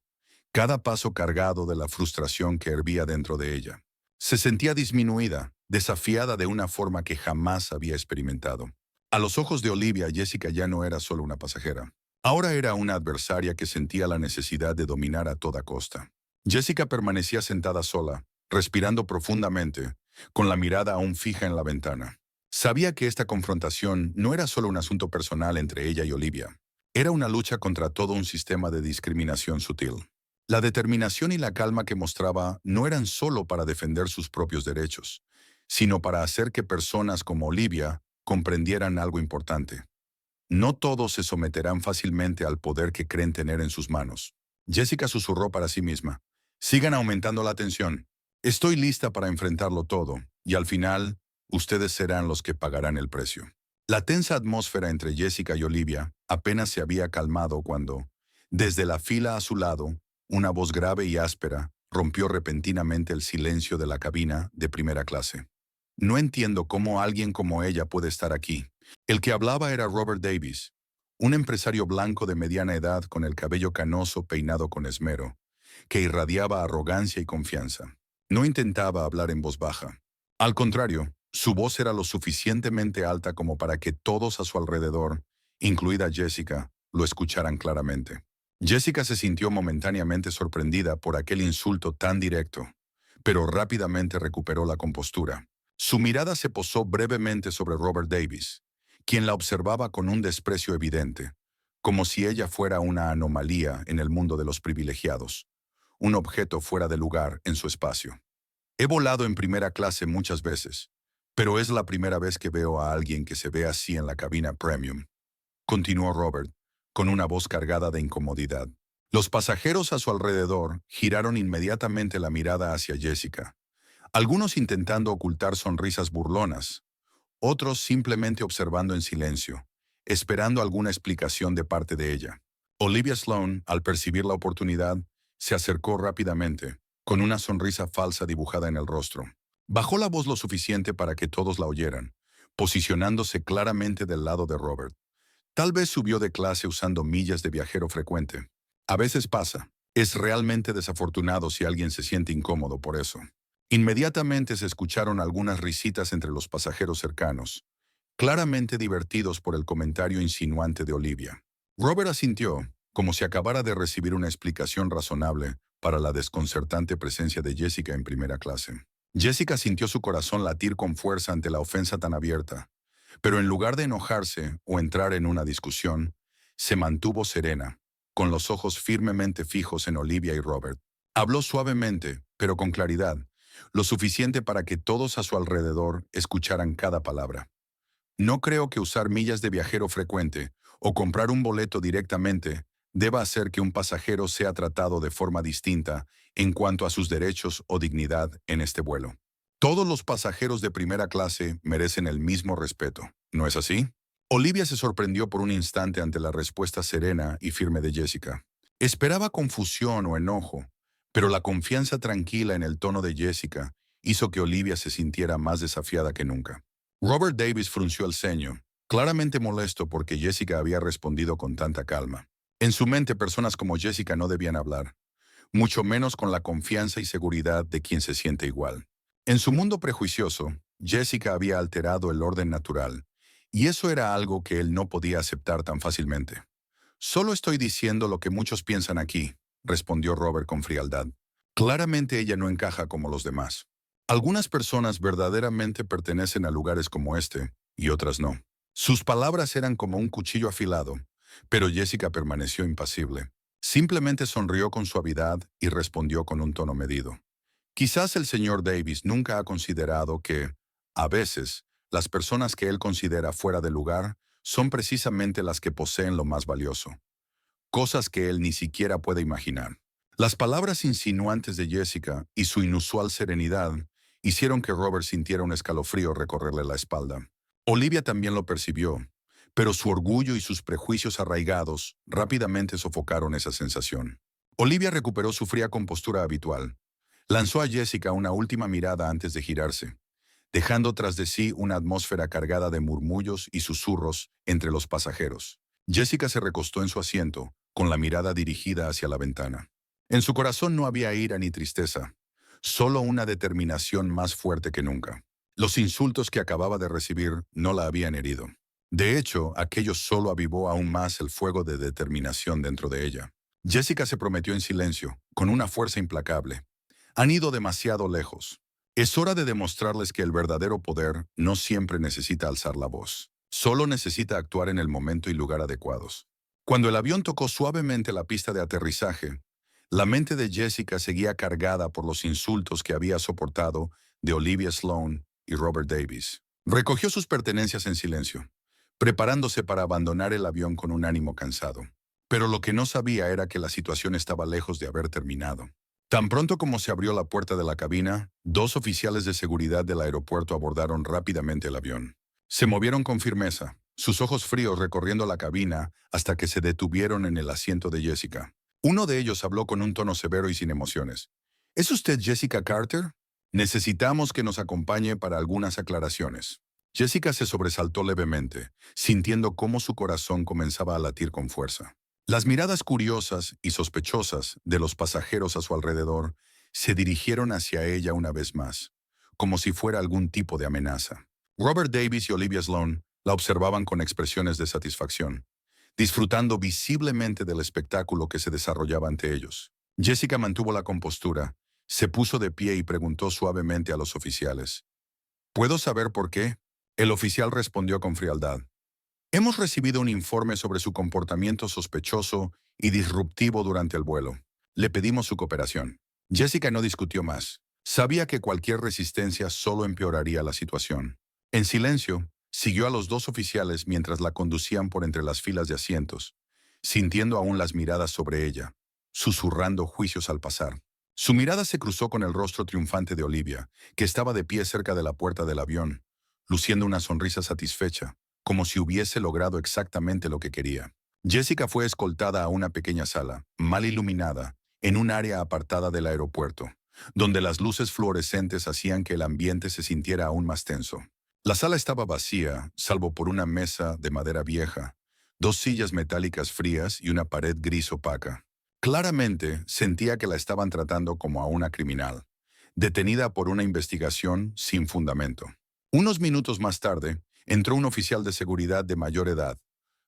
cada paso cargado de la frustración que hervía dentro de ella. Se sentía disminuida, desafiada de una forma que jamás había experimentado. A los ojos de Olivia, Jessica ya no era solo una pasajera. Ahora era una adversaria que sentía la necesidad de dominar a toda costa. Jessica permanecía sentada sola, respirando profundamente, con la mirada aún fija en la ventana. Sabía que esta confrontación no era solo un asunto personal entre ella y Olivia. Era una lucha contra todo un sistema de discriminación sutil. La determinación y la calma que mostraba no eran solo para defender sus propios derechos, sino para hacer que personas como Olivia comprendieran algo importante. No todos se someterán fácilmente al poder que creen tener en sus manos. Jessica susurró para sí misma. Sigan aumentando la tensión. Estoy lista para enfrentarlo todo, y al final, ustedes serán los que pagarán el precio. La tensa atmósfera entre Jessica y Olivia apenas se había calmado cuando, desde la fila a su lado, una voz grave y áspera rompió repentinamente el silencio de la cabina de primera clase. No entiendo cómo alguien como ella puede estar aquí. El que hablaba era Robert Davis, un empresario blanco de mediana edad con el cabello canoso peinado con esmero, que irradiaba arrogancia y confianza. No intentaba hablar en voz baja. Al contrario, su voz era lo suficientemente alta como para que todos a su alrededor, incluida Jessica, lo escucharan claramente. Jessica se sintió momentáneamente sorprendida por aquel insulto tan directo, pero rápidamente recuperó la compostura. Su mirada se posó brevemente sobre Robert Davis, quien la observaba con un desprecio evidente, como si ella fuera una anomalía en el mundo de los privilegiados, un objeto fuera de lugar en su espacio. He volado en primera clase muchas veces, pero es la primera vez que veo a alguien que se ve así en la cabina premium, continuó Robert, con una voz cargada de incomodidad. Los pasajeros a su alrededor giraron inmediatamente la mirada hacia Jessica, algunos intentando ocultar sonrisas burlonas, otros simplemente observando en silencio, esperando alguna explicación de parte de ella. Olivia Sloan, al percibir la oportunidad, se acercó rápidamente, con una sonrisa falsa dibujada en el rostro. Bajó la voz lo suficiente para que todos la oyeran, posicionándose claramente del lado de Robert. Tal vez subió de clase usando millas de viajero frecuente. A veces pasa. Es realmente desafortunado si alguien se siente incómodo por eso. Inmediatamente se escucharon algunas risitas entre los pasajeros cercanos, claramente divertidos por el comentario insinuante de Olivia. Robert asintió, como si acabara de recibir una explicación razonable para la desconcertante presencia de Jessica en primera clase. Jessica sintió su corazón latir con fuerza ante la ofensa tan abierta, pero en lugar de enojarse o entrar en una discusión, se mantuvo serena, con los ojos firmemente fijos en Olivia y Robert. Habló suavemente, pero con claridad, lo suficiente para que todos a su alrededor escucharan cada palabra. No creo que usar millas de viajero frecuente o comprar un boleto directamente deba hacer que un pasajero sea tratado de forma distinta en cuanto a sus derechos o dignidad en este vuelo. Todos los pasajeros de primera clase merecen el mismo respeto, ¿no es así? Olivia se sorprendió por un instante ante la respuesta serena y firme de Jessica. Esperaba confusión o enojo, pero la confianza tranquila en el tono de Jessica hizo que Olivia se sintiera más desafiada que nunca. Robert Davis frunció el ceño, claramente molesto porque Jessica había respondido con tanta calma. En su mente, personas como Jessica no debían hablar, mucho menos con la confianza y seguridad de quien se siente igual. En su mundo prejuicioso, Jessica había alterado el orden natural, y eso era algo que él no podía aceptar tan fácilmente. Solo estoy diciendo lo que muchos piensan aquí, respondió Robert con frialdad. Claramente ella no encaja como los demás. Algunas personas verdaderamente pertenecen a lugares como este, y otras no. Sus palabras eran como un cuchillo afilado, pero Jessica permaneció impasible. Simplemente sonrió con suavidad y respondió con un tono medido. Quizás el señor Davis nunca ha considerado que, a veces, las personas que él considera fuera de lugar son precisamente las que poseen lo más valioso, cosas que él ni siquiera puede imaginar. Las palabras insinuantes de Jessica y su inusual serenidad hicieron que Robert sintiera un escalofrío recorrerle la espalda. Olivia también lo percibió, pero su orgullo y sus prejuicios arraigados rápidamente sofocaron esa sensación. Olivia recuperó su fría compostura habitual. Lanzó a Jessica una última mirada antes de girarse, dejando tras de sí una atmósfera cargada de murmullos y susurros entre los pasajeros. Jessica se recostó en su asiento, con la mirada dirigida hacia la ventana. En su corazón no había ira ni tristeza, solo una determinación más fuerte que nunca. Los insultos que acababa de recibir no la habían herido. De hecho, aquello solo avivó aún más el fuego de determinación dentro de ella. Jessica se prometió en silencio, con una fuerza implacable. Han ido demasiado lejos. Es hora de demostrarles que el verdadero poder no siempre necesita alzar la voz. Solo necesita actuar en el momento y lugar adecuados. Cuando el avión tocó suavemente la pista de aterrizaje, la mente de Jessica seguía cargada por los insultos que había soportado de Olivia Sloane y Robert Davis. Recogió sus pertenencias en silencio, preparándose para abandonar el avión con un ánimo cansado. Pero lo que no sabía era que la situación estaba lejos de haber terminado. Tan pronto como se abrió la puerta de la cabina, dos oficiales de seguridad del aeropuerto abordaron rápidamente el avión. Se movieron con firmeza, sus ojos fríos recorriendo la cabina hasta que se detuvieron en el asiento de Jessica. Uno de ellos habló con un tono severo y sin emociones. ¿Es usted Jessica Carter? Necesitamos que nos acompañe para algunas aclaraciones. Jessica se sobresaltó levemente, sintiendo cómo su corazón comenzaba a latir con fuerza. Las miradas curiosas y sospechosas de los pasajeros a su alrededor se dirigieron hacia ella una vez más, como si fuera algún tipo de amenaza. Robert Davis y Olivia Sloane la observaban con expresiones de satisfacción, disfrutando visiblemente del espectáculo que se desarrollaba ante ellos. Jessica mantuvo la compostura, se puso de pie y preguntó suavemente a los oficiales. ¿Puedo saber por qué? El oficial respondió con frialdad. Hemos recibido un informe sobre su comportamiento sospechoso y disruptivo durante el vuelo. Le pedimos su cooperación. Jessica no discutió más. Sabía que cualquier resistencia solo empeoraría la situación. En silencio, siguió a los dos oficiales mientras la conducían por entre las filas de asientos, sintiendo aún las miradas sobre ella, susurrando juicios al pasar. Su mirada se cruzó con el rostro triunfante de Olivia, que estaba de pie cerca de la puerta del avión, luciendo una sonrisa satisfecha, como si hubiese logrado exactamente lo que quería. Jessica fue escoltada a una pequeña sala, mal iluminada, en un área apartada del aeropuerto, donde las luces fluorescentes hacían que el ambiente se sintiera aún más tenso. La sala estaba vacía, salvo por una mesa de madera vieja, dos sillas metálicas frías y una pared gris opaca. Claramente sentía que la estaban tratando como a una criminal, detenida por una investigación sin fundamento. Unos minutos más tarde, entró un oficial de seguridad de mayor edad,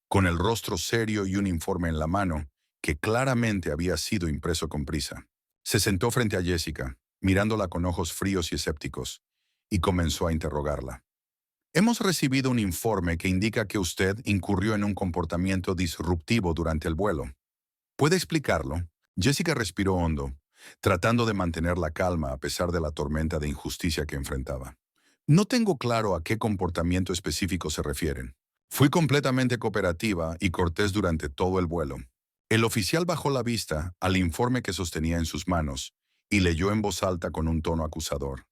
con el rostro serio y un informe en la mano, que claramente había sido impreso con prisa. Se sentó frente a Jessica, mirándola con ojos fríos y escépticos, y comenzó a interrogarla. Hemos recibido un informe que indica que usted incurrió en un comportamiento disruptivo durante el vuelo. ¿Puede explicarlo? Jessica respiró hondo, tratando de mantener la calma a pesar de la tormenta de injusticia que enfrentaba. No tengo claro a qué comportamiento específico se refieren. Fui completamente cooperativa y cortés durante todo el vuelo. El oficial bajó la vista al informe que sostenía en sus manos y leyó en voz alta con un tono acusador.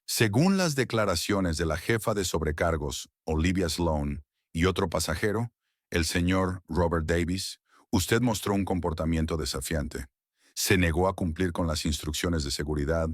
Según las declaraciones de la jefa de sobrecargos, Olivia Sloan, y otro pasajero, el señor Robert Davis, usted mostró un comportamiento desafiante. Se negó a cumplir con las instrucciones de seguridad,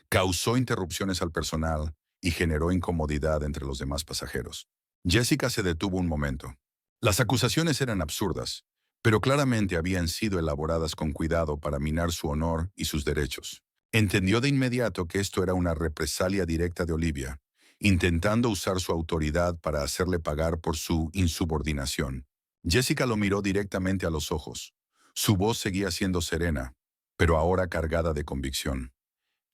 causó interrupciones al personal y generó incomodidad entre los demás pasajeros. Jessica se detuvo un momento. Las acusaciones eran absurdas, pero claramente habían sido elaboradas con cuidado para minar su honor y sus derechos. Entendió de inmediato que esto era una represalia directa de Olivia, intentando usar su autoridad para hacerle pagar por su insubordinación. Jessica lo miró directamente a los ojos. Su voz seguía siendo serena, pero ahora cargada de convicción.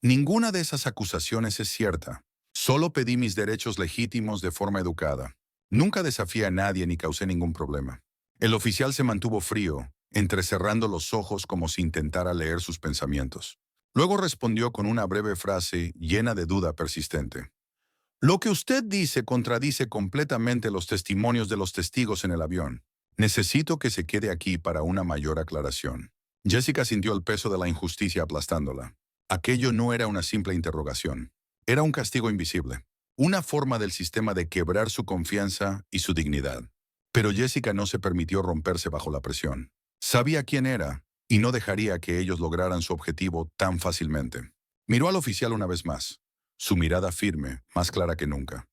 Ninguna de esas acusaciones es cierta. Solo pedí mis derechos legítimos de forma educada. Nunca desafié a nadie ni causé ningún problema. El oficial se mantuvo frío, entrecerrando los ojos como si intentara leer sus pensamientos. Luego respondió con una breve frase llena de duda persistente. Lo que usted dice contradice completamente los testimonios de los testigos en el avión. Necesito que se quede aquí para una mayor aclaración. Jessica sintió el peso de la injusticia aplastándola. Aquello no era una simple interrogación. Era un castigo invisible. Una forma del sistema de quebrar su confianza y su dignidad. Pero Jessica no se permitió romperse bajo la presión. Sabía quién era y no dejaría que ellos lograran su objetivo tan fácilmente. Miró al oficial una vez más, su mirada firme, más clara que nunca.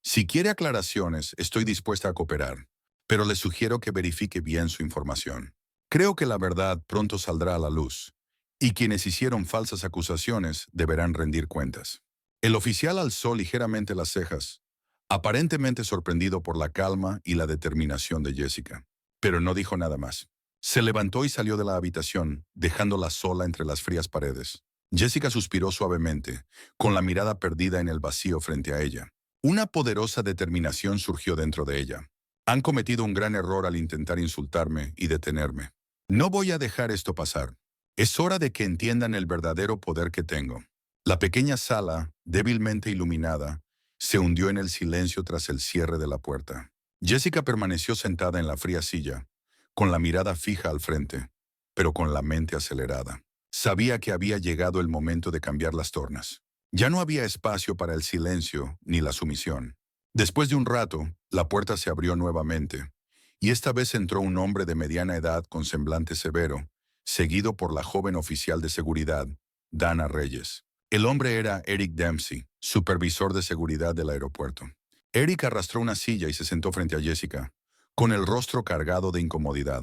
Si quiere aclaraciones, estoy dispuesta a cooperar, pero le sugiero que verifique bien su información. Creo que la verdad pronto saldrá a la luz, y quienes hicieron falsas acusaciones deberán rendir cuentas. El oficial alzó ligeramente las cejas, aparentemente sorprendido por la calma y la determinación de Jessica, pero no dijo nada más. Se levantó y salió de la habitación, dejándola sola entre las frías paredes. Jessica suspiró suavemente, con la mirada perdida en el vacío frente a ella. Una poderosa determinación surgió dentro de ella. Han cometido un gran error al intentar insultarme y detenerme. No voy a dejar esto pasar. Es hora de que entiendan el verdadero poder que tengo. La pequeña sala, débilmente iluminada, se hundió en el silencio tras el cierre de la puerta. Jessica permaneció sentada en la fría silla, con la mirada fija al frente, pero con la mente acelerada. Sabía que había llegado el momento de cambiar las tornas. Ya no había espacio para el silencio ni la sumisión. Después de un rato, la puerta se abrió nuevamente, y esta vez entró un hombre de mediana edad con semblante severo, seguido por la joven oficial de seguridad, Dana Reyes. El hombre era Eric Dempsey, supervisor de seguridad del aeropuerto. Eric arrastró una silla y se sentó frente a Jessica, con el rostro cargado de incomodidad.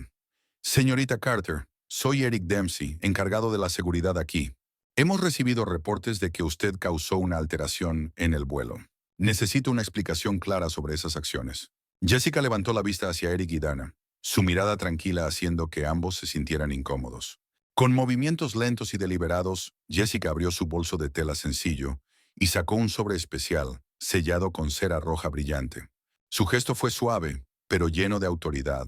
Señorita Carter, soy Eric Dempsey, encargado de la seguridad aquí. Hemos recibido reportes de que usted causó una alteración en el vuelo. Necesito una explicación clara sobre esas acciones. Jessica levantó la vista hacia Eric y Dana, su mirada tranquila haciendo que ambos se sintieran incómodos. Con movimientos lentos y deliberados, Jessica abrió su bolso de tela sencillo y sacó un sobre especial, sellado con cera roja brillante. Su gesto fue suave, pero lleno de autoridad,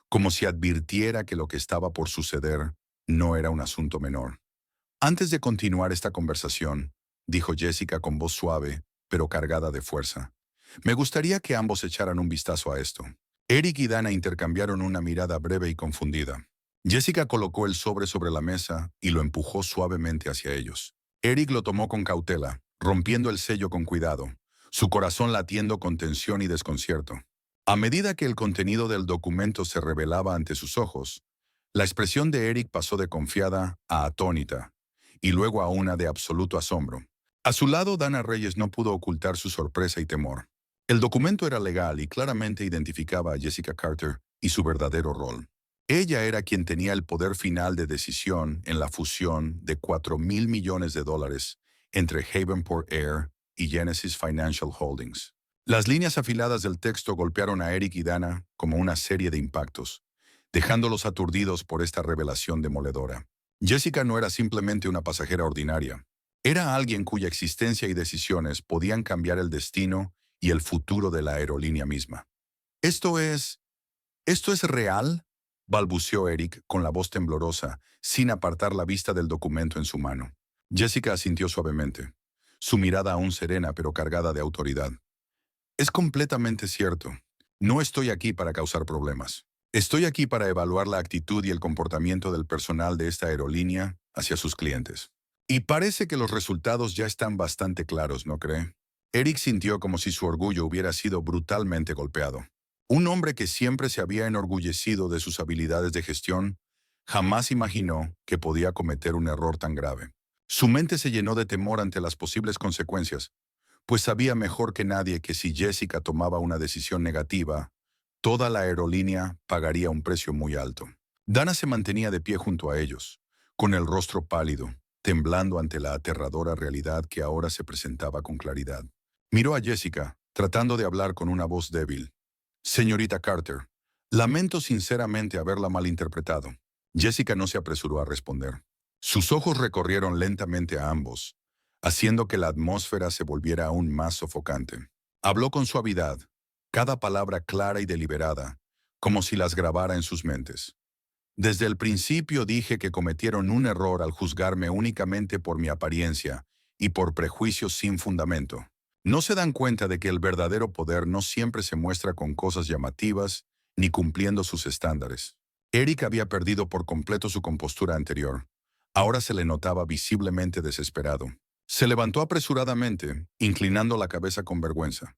como si advirtiera que lo que estaba por suceder no era un asunto menor. Antes de continuar esta conversación, dijo Jessica con voz suave, pero cargada de fuerza, me gustaría que ambos echaran un vistazo a esto. Eric y Dana intercambiaron una mirada breve y confundida. Jessica colocó el sobre la mesa y lo empujó suavemente hacia ellos. Eric lo tomó con cautela, rompiendo el sello con cuidado, su corazón latiendo con tensión y desconcierto. A medida que el contenido del documento se revelaba ante sus ojos, la expresión de Eric pasó de confiada a atónita, y luego a una de absoluto asombro. A su lado, Dana Reyes no pudo ocultar su sorpresa y temor. El documento era legal y claramente identificaba a Jessica Carter y su verdadero rol. Ella era quien tenía el poder final de decisión en la fusión de $4,000 millones entre Havenport Air y Genesis Financial Holdings. Las líneas afiladas del texto golpearon a Eric y Dana como una serie de impactos, dejándolos aturdidos por esta revelación demoledora. Jessica no era simplemente una pasajera ordinaria. Era alguien cuya existencia y decisiones podían cambiar el destino y el futuro de la aerolínea misma. ¿Esto es real?», balbuceó Eric con la voz temblorosa, sin apartar la vista del documento en su mano. Jessica asintió suavemente, su mirada aún serena pero cargada de autoridad. «Es completamente cierto. No estoy aquí para causar problemas. Estoy aquí para evaluar la actitud y el comportamiento del personal de esta aerolínea hacia sus clientes. Y parece que los resultados ya están bastante claros, ¿no cree? Eric sintió como si su orgullo hubiera sido brutalmente golpeado. Un hombre que siempre se había enorgullecido de sus habilidades de gestión, jamás imaginó que podía cometer un error tan grave. Su mente se llenó de temor ante las posibles consecuencias, pues sabía mejor que nadie que si Jessica tomaba una decisión negativa, toda la aerolínea pagaría un precio muy alto. Dana se mantenía de pie junto a ellos, con el rostro pálido, temblando ante la aterradora realidad que ahora se presentaba con claridad. Miró a Jessica, tratando de hablar con una voz débil. Señorita Carter, lamento sinceramente haberla malinterpretado. Jessica no se apresuró a responder. Sus ojos recorrieron lentamente a ambos, haciendo que la atmósfera se volviera aún más sofocante. Habló con suavidad, cada palabra clara y deliberada, como si las grabara en sus mentes. Desde el principio dije que cometieron un error al juzgarme únicamente por mi apariencia y por prejuicios sin fundamento. No se dan cuenta de que el verdadero poder no siempre se muestra con cosas llamativas ni cumpliendo sus estándares. Eric había perdido por completo su compostura anterior. Ahora se le notaba visiblemente desesperado. Se levantó apresuradamente, inclinando la cabeza con vergüenza.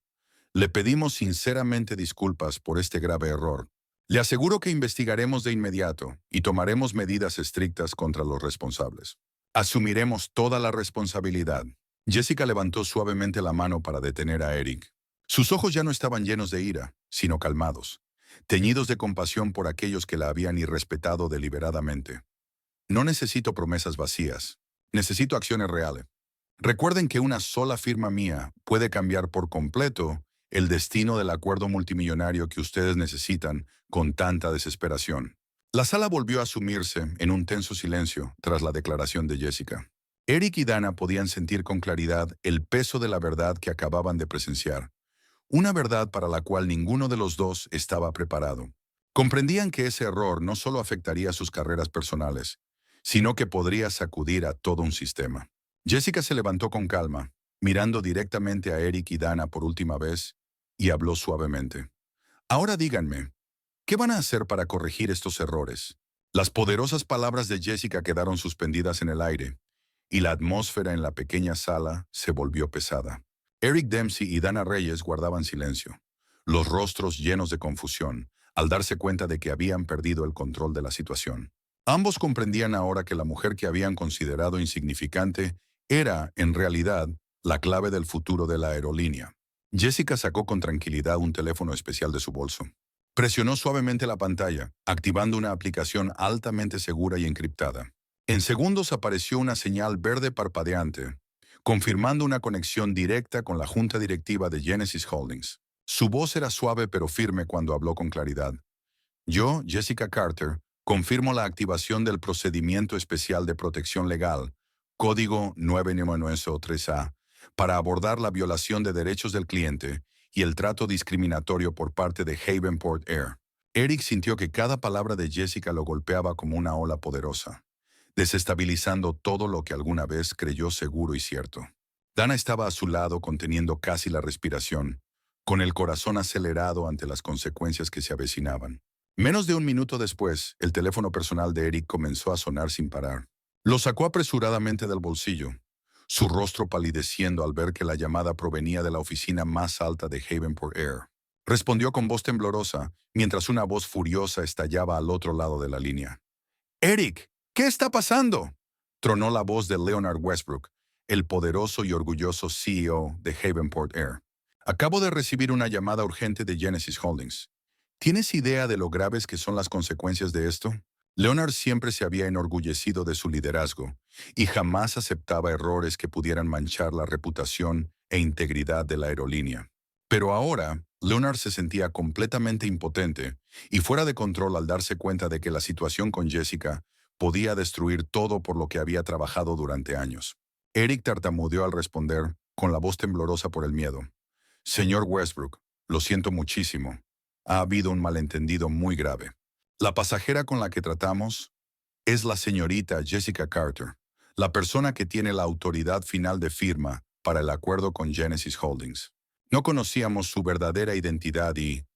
Le pedimos sinceramente disculpas por este grave error. Le aseguro que investigaremos de inmediato y tomaremos medidas estrictas contra los responsables. Asumiremos toda la responsabilidad. Jessica levantó suavemente la mano para detener a Eric. Sus ojos ya no estaban llenos de ira, sino calmados, teñidos de compasión por aquellos que la habían irrespetado deliberadamente. No necesito promesas vacías. Necesito acciones reales. Recuerden que una sola firma mía puede cambiar por completo el destino del acuerdo multimillonario que ustedes necesitan con tanta desesperación. La sala volvió a sumirse en un tenso silencio tras la declaración de Jessica. Eric y Dana podían sentir con claridad el peso de la verdad que acababan de presenciar, una verdad para la cual ninguno de los dos estaba preparado. Comprendían que ese error no solo afectaría sus carreras personales, sino que podría sacudir a todo un sistema. Jessica se levantó con calma, mirando directamente a Eric y Dana por última vez, y habló suavemente. Ahora díganme, ¿qué van a hacer para corregir estos errores? Las poderosas palabras de Jessica quedaron suspendidas en el aire, y la atmósfera en la pequeña sala se volvió pesada. Eric Dempsey y Dana Reyes guardaban silencio, los rostros llenos de confusión, al darse cuenta de que habían perdido el control de la situación. Ambos comprendían ahora que la mujer que habían considerado insignificante era, en realidad, la clave del futuro de la aerolínea. Jessica sacó con tranquilidad un teléfono especial de su bolso. Presionó suavemente la pantalla, activando una aplicación altamente segura y encriptada. En segundos apareció una señal verde parpadeante, confirmando una conexión directa con la junta directiva de Genesis Holdings. Su voz era suave pero firme cuando habló con claridad. Yo, Jessica Carter, confirmo la activación del procedimiento especial de protección legal, código 9993A, para abordar la violación de derechos del cliente y el trato discriminatorio por parte de Havenport Air. Eric sintió que cada palabra de Jessica lo golpeaba como una ola poderosa, desestabilizando todo lo que alguna vez creyó seguro y cierto. Dana estaba a su lado conteniendo casi la respiración, con el corazón acelerado ante las consecuencias que se avecinaban. Menos de un minuto después, el teléfono personal de Eric comenzó a sonar sin parar. Lo sacó apresuradamente del bolsillo, su rostro palideciendo al ver que la llamada provenía de la oficina más alta de Havenport Air. Respondió con voz temblorosa, mientras una voz furiosa estallaba al otro lado de la línea. «Eric, ¿qué está pasando?», tronó la voz de Leonard Westbrook, el poderoso y orgulloso CEO de Havenport Air. «Acabo de recibir una llamada urgente de Genesis Holdings. ¿Tienes idea de lo graves que son las consecuencias de esto?». Leonard siempre se había enorgullecido de su liderazgo y jamás aceptaba errores que pudieran manchar la reputación e integridad de la aerolínea. Pero ahora, Leonard se sentía completamente impotente y fuera de control al darse cuenta de que la situación con Jessica podía destruir todo por lo que había trabajado durante años. Eric tartamudeó al responder, con la voz temblorosa por el miedo. «Señor Westbrook, lo siento muchísimo. Ha habido un malentendido muy grave. La pasajera con la que tratamos es la señorita Jessica Carter, la persona que tiene la autoridad final de firma para el acuerdo con Genesis Holdings. No conocíamos su verdadera identidad y...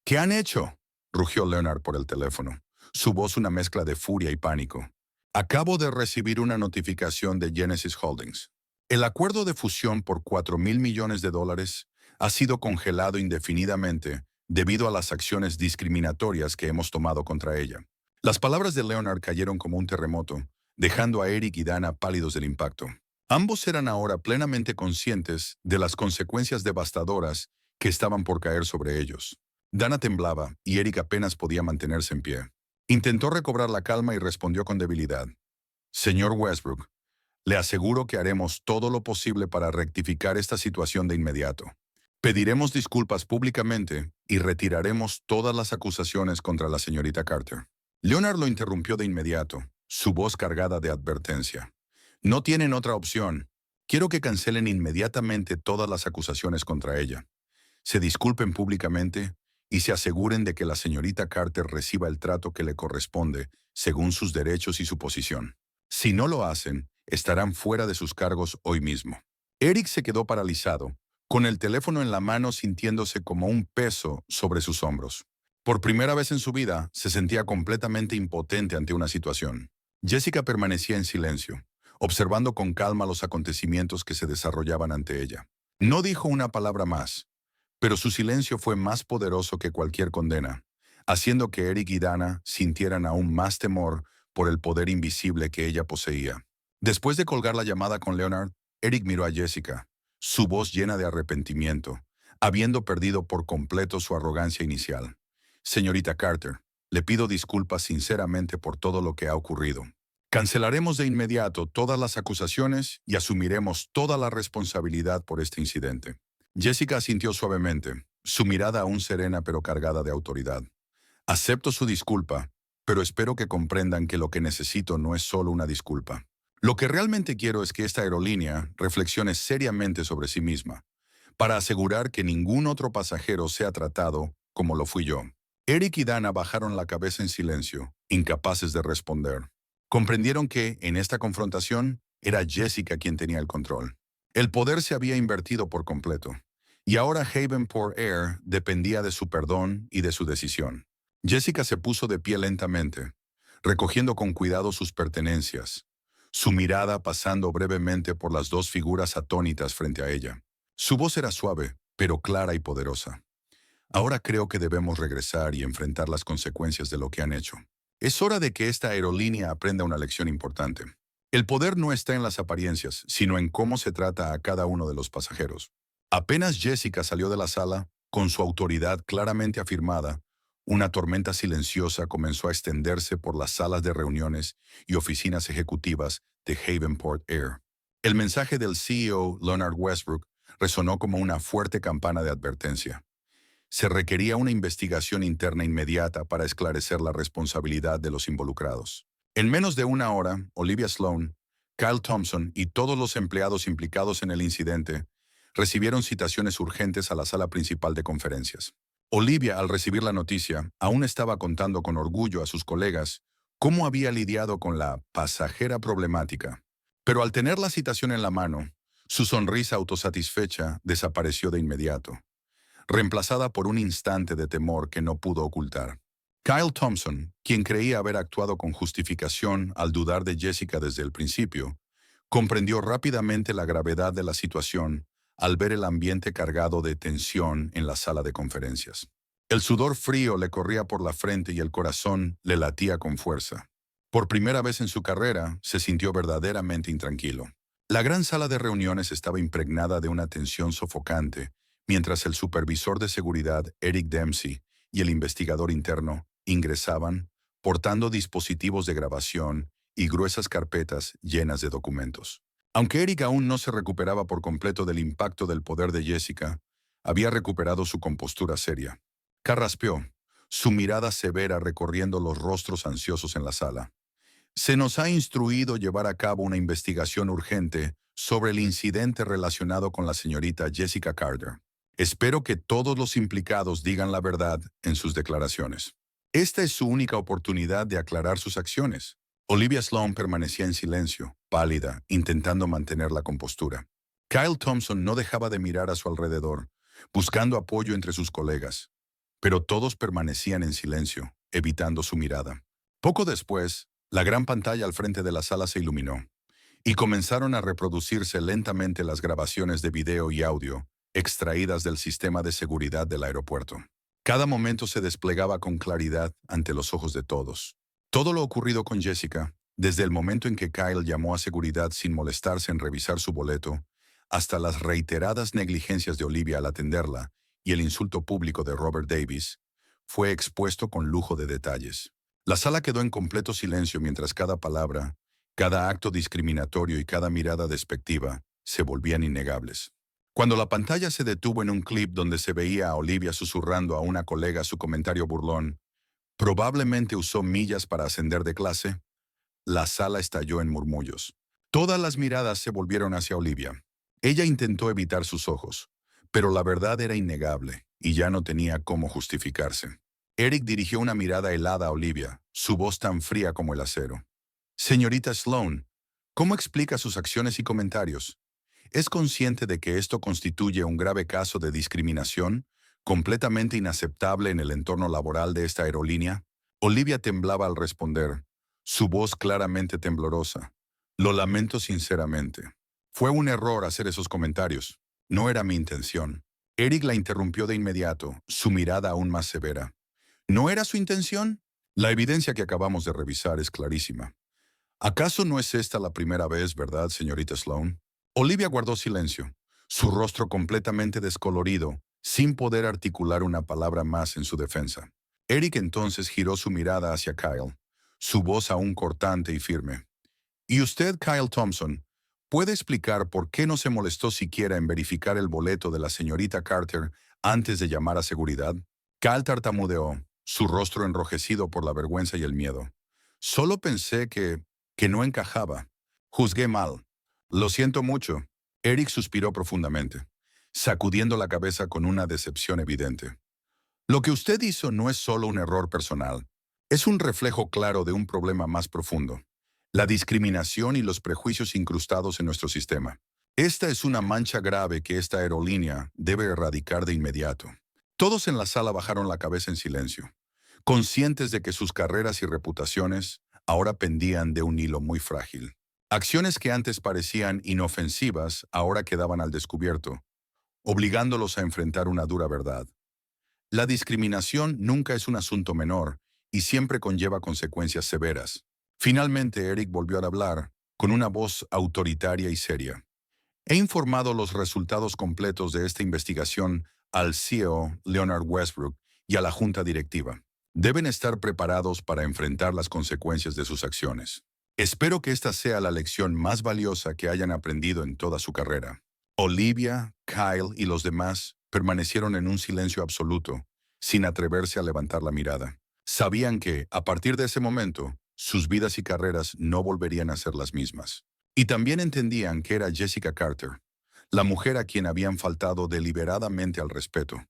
«¿Qué han hecho?», rugió Leonard por el teléfono, su voz una mezcla de furia y pánico. Acabo de recibir una notificación de Genesis Holdings. El acuerdo de fusión por $4.000 millones ha sido congelado indefinidamente debido a las acciones discriminatorias que hemos tomado contra ella. Las palabras de Leonard cayeron como un terremoto, dejando a Eric y Dana pálidos del impacto. Ambos eran ahora plenamente conscientes de las consecuencias devastadoras que estaban por caer sobre ellos. Dana temblaba y Eric apenas podía mantenerse en pie. Intentó recobrar la calma y respondió con debilidad. Señor Westbrook, le aseguro que haremos todo lo posible para rectificar esta situación de inmediato. Pediremos disculpas públicamente y retiraremos todas las acusaciones contra la señorita Carter. Leonard lo interrumpió de inmediato, su voz cargada de advertencia. No tienen otra opción. Quiero que cancelen inmediatamente todas las acusaciones contra ella. Se disculpen públicamente y se aseguren de que la señorita Carter reciba el trato que le corresponde según sus derechos y su posición. Si no lo hacen, estarán fuera de sus cargos hoy mismo. Eric se quedó paralizado, con el teléfono en la mano sintiéndose como un peso sobre sus hombros. Por primera vez en su vida, se sentía completamente impotente ante una situación. Jessica permanecía en silencio, observando con calma los acontecimientos que se desarrollaban ante ella. No dijo una palabra más, pero su silencio fue más poderoso que cualquier condena, haciendo que Eric y Dana sintieran aún más temor por el poder invisible que ella poseía. Después de colgar la llamada con Leonard, Eric miró a Jessica, su voz llena de arrepentimiento, habiendo perdido por completo su arrogancia inicial. Señorita Carter, le pido disculpas sinceramente por todo lo que ha ocurrido. Cancelaremos de inmediato todas las acusaciones y asumiremos toda la responsabilidad por este incidente. Jessica asintió suavemente, su mirada aún serena pero cargada de autoridad. Acepto su disculpa, pero espero que comprendan que lo que necesito no es solo una disculpa. Lo que realmente quiero es que esta aerolínea reflexione seriamente sobre sí misma, para asegurar que ningún otro pasajero sea tratado como lo fui yo. Eric y Dana bajaron la cabeza en silencio, incapaces de responder. Comprendieron que, en esta confrontación, era Jessica quien tenía el control. El poder se había invertido por completo, y ahora Havenport Air dependía de su perdón y de su decisión. Jessica se puso de pie lentamente, recogiendo con cuidado sus pertenencias, su mirada pasando brevemente por las dos figuras atónitas frente a ella. Su voz era suave, pero clara y poderosa. Ahora creo que debemos regresar y enfrentar las consecuencias de lo que han hecho. Es hora de que esta aerolínea aprenda una lección importante. El poder no está en las apariencias, sino en cómo se trata a cada uno de los pasajeros. Apenas Jessica salió de la sala, con su autoridad claramente afirmada, una tormenta silenciosa comenzó a extenderse por las salas de reuniones y oficinas ejecutivas de Havenport Air. El mensaje del CEO, Leonard Westbrook, resonó como una fuerte campana de advertencia. Se requería una investigación interna inmediata para esclarecer la responsabilidad de los involucrados. En menos de una hora, Olivia Sloan, Kyle Thompson y todos los empleados implicados en el incidente recibieron citaciones urgentes a la sala principal de conferencias. Olivia, al recibir la noticia, aún estaba contando con orgullo a sus colegas cómo había lidiado con la pasajera problemática. Pero al tener la citación en la mano, su sonrisa autosatisfecha desapareció de inmediato, reemplazada por un instante de temor que no pudo ocultar. Kyle Thompson, quien creía haber actuado con justificación al dudar de Jessica desde el principio, comprendió rápidamente la gravedad de la situación al ver el ambiente cargado de tensión en la sala de conferencias. El sudor frío le corría por la frente y el corazón le latía con fuerza. Por primera vez en su carrera, se sintió verdaderamente intranquilo. La gran sala de reuniones estaba impregnada de una tensión sofocante, mientras el supervisor de seguridad, Eric Dempsey, y el investigador interno ingresaban, portando dispositivos de grabación y gruesas carpetas llenas de documentos. Aunque Eric aún no se recuperaba por completo del impacto del poder de Jessica, había recuperado su compostura seria. Carraspeó, su mirada severa recorriendo los rostros ansiosos en la sala. Se nos ha instruido llevar a cabo una investigación urgente sobre el incidente relacionado con la señorita Jessica Carter. Espero que todos los implicados digan la verdad en sus declaraciones. Esta es su única oportunidad de aclarar sus acciones. Olivia Sloan permanecía en silencio, pálida, intentando mantener la compostura. Kyle Thompson no dejaba de mirar a su alrededor, buscando apoyo entre sus colegas. pero todos permanecían en silencio, evitando su mirada. Poco después, la gran pantalla al frente de la sala se iluminó, y comenzaron a reproducirse lentamente las grabaciones de video y audio extraídas del sistema de seguridad del aeropuerto. Cada momento se desplegaba con claridad ante los ojos de todos. Todo lo ocurrido con Jessica, desde el momento en que Kyle llamó a seguridad sin molestarse en revisar su boleto, hasta las reiteradas negligencias de Olivia al atenderla y el insulto público de Robert Davis, fue expuesto con lujo de detalles. La sala quedó en completo silencio mientras cada palabra, cada acto discriminatorio y cada mirada despectiva se volvían innegables. Cuando la pantalla se detuvo en un clip donde se veía a Olivia susurrando a una colega su comentario burlón, probablemente usó millas para ascender de clase, la sala estalló en murmullos. Todas las miradas se volvieron hacia Olivia. Ella intentó evitar sus ojos, pero la verdad era innegable y ya no tenía cómo justificarse. Eric dirigió una mirada helada a Olivia, su voz tan fría como el acero. Señorita Sloan, ¿cómo explica sus acciones y comentarios? ¿Es consciente de que esto constituye un grave caso de discriminación, completamente inaceptable en el entorno laboral de esta aerolínea? Olivia temblaba al responder, su voz claramente temblorosa. Lo lamento sinceramente. Fue un error hacer esos comentarios. No era mi intención. Eric la interrumpió de inmediato, su mirada aún más severa. ¿No era su intención? La evidencia que acabamos de revisar es clarísima. ¿Acaso no es esta la primera vez, verdad, señorita Sloan? Olivia guardó silencio, su rostro completamente descolorido, sin poder articular una palabra más en su defensa. Eric entonces giró su mirada hacia Kyle, su voz aún cortante y firme. ¿Y usted, Kyle Thompson, puede explicar por qué no se molestó siquiera en verificar el boleto de la señorita Carter antes de llamar a seguridad? Kyle tartamudeó, su rostro enrojecido por la vergüenza y el miedo. Solo pensé que no encajaba. Juzgué mal. Lo siento mucho. Eric suspiró profundamente, sacudiendo la cabeza con una decepción evidente. Lo que usted hizo no es solo un error personal. Es un reflejo claro de un problema más profundo. La discriminación y los prejuicios incrustados en nuestro sistema. Esta es una mancha grave que esta aerolínea debe erradicar de inmediato. Todos en la sala bajaron la cabeza en silencio, conscientes de que sus carreras y reputaciones ahora pendían de un hilo muy frágil. Acciones que antes parecían inofensivas ahora quedaban al descubierto, obligándolos a enfrentar una dura verdad. La discriminación nunca es un asunto menor y siempre conlleva consecuencias severas. Finalmente, Eric volvió a hablar, con una voz autoritaria y seria. He informado los resultados completos de esta investigación al CEO, Leonard Westbrook, y a la junta directiva. Deben estar preparados para enfrentar las consecuencias de sus acciones. Espero que esta sea la lección más valiosa que hayan aprendido en toda su carrera. Olivia, Kyle y los demás permanecieron en un silencio absoluto, sin atreverse a levantar la mirada. Sabían que, a partir de ese momento, sus vidas y carreras no volverían a ser las mismas. Y también entendían que era Jessica Carter, la mujer a quien habían faltado deliberadamente al respeto,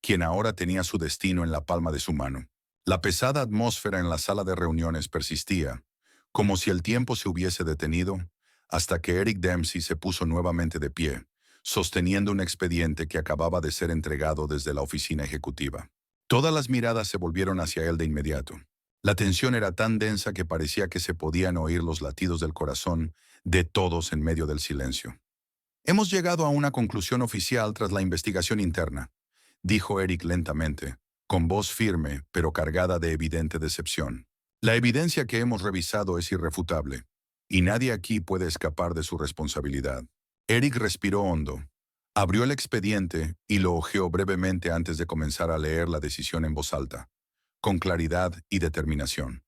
quien ahora tenía su destino en la palma de su mano. La pesada atmósfera en la sala de reuniones persistía, como si el tiempo se hubiese detenido, hasta que Eric Dempsey se puso nuevamente de pie, sosteniendo un expediente que acababa de ser entregado desde la oficina ejecutiva. Todas las miradas se volvieron hacia él de inmediato. La tensión era tan densa que parecía que se podían oír los latidos del corazón de todos en medio del silencio. Hemos llegado a una conclusión oficial tras la investigación interna, dijo Eric lentamente, con voz firme pero cargada de evidente decepción. La evidencia que hemos revisado es irrefutable, y nadie aquí puede escapar de su responsabilidad. Eric respiró hondo, abrió el expediente y lo hojeó brevemente antes de comenzar a leer la decisión en voz alta, con claridad y determinación.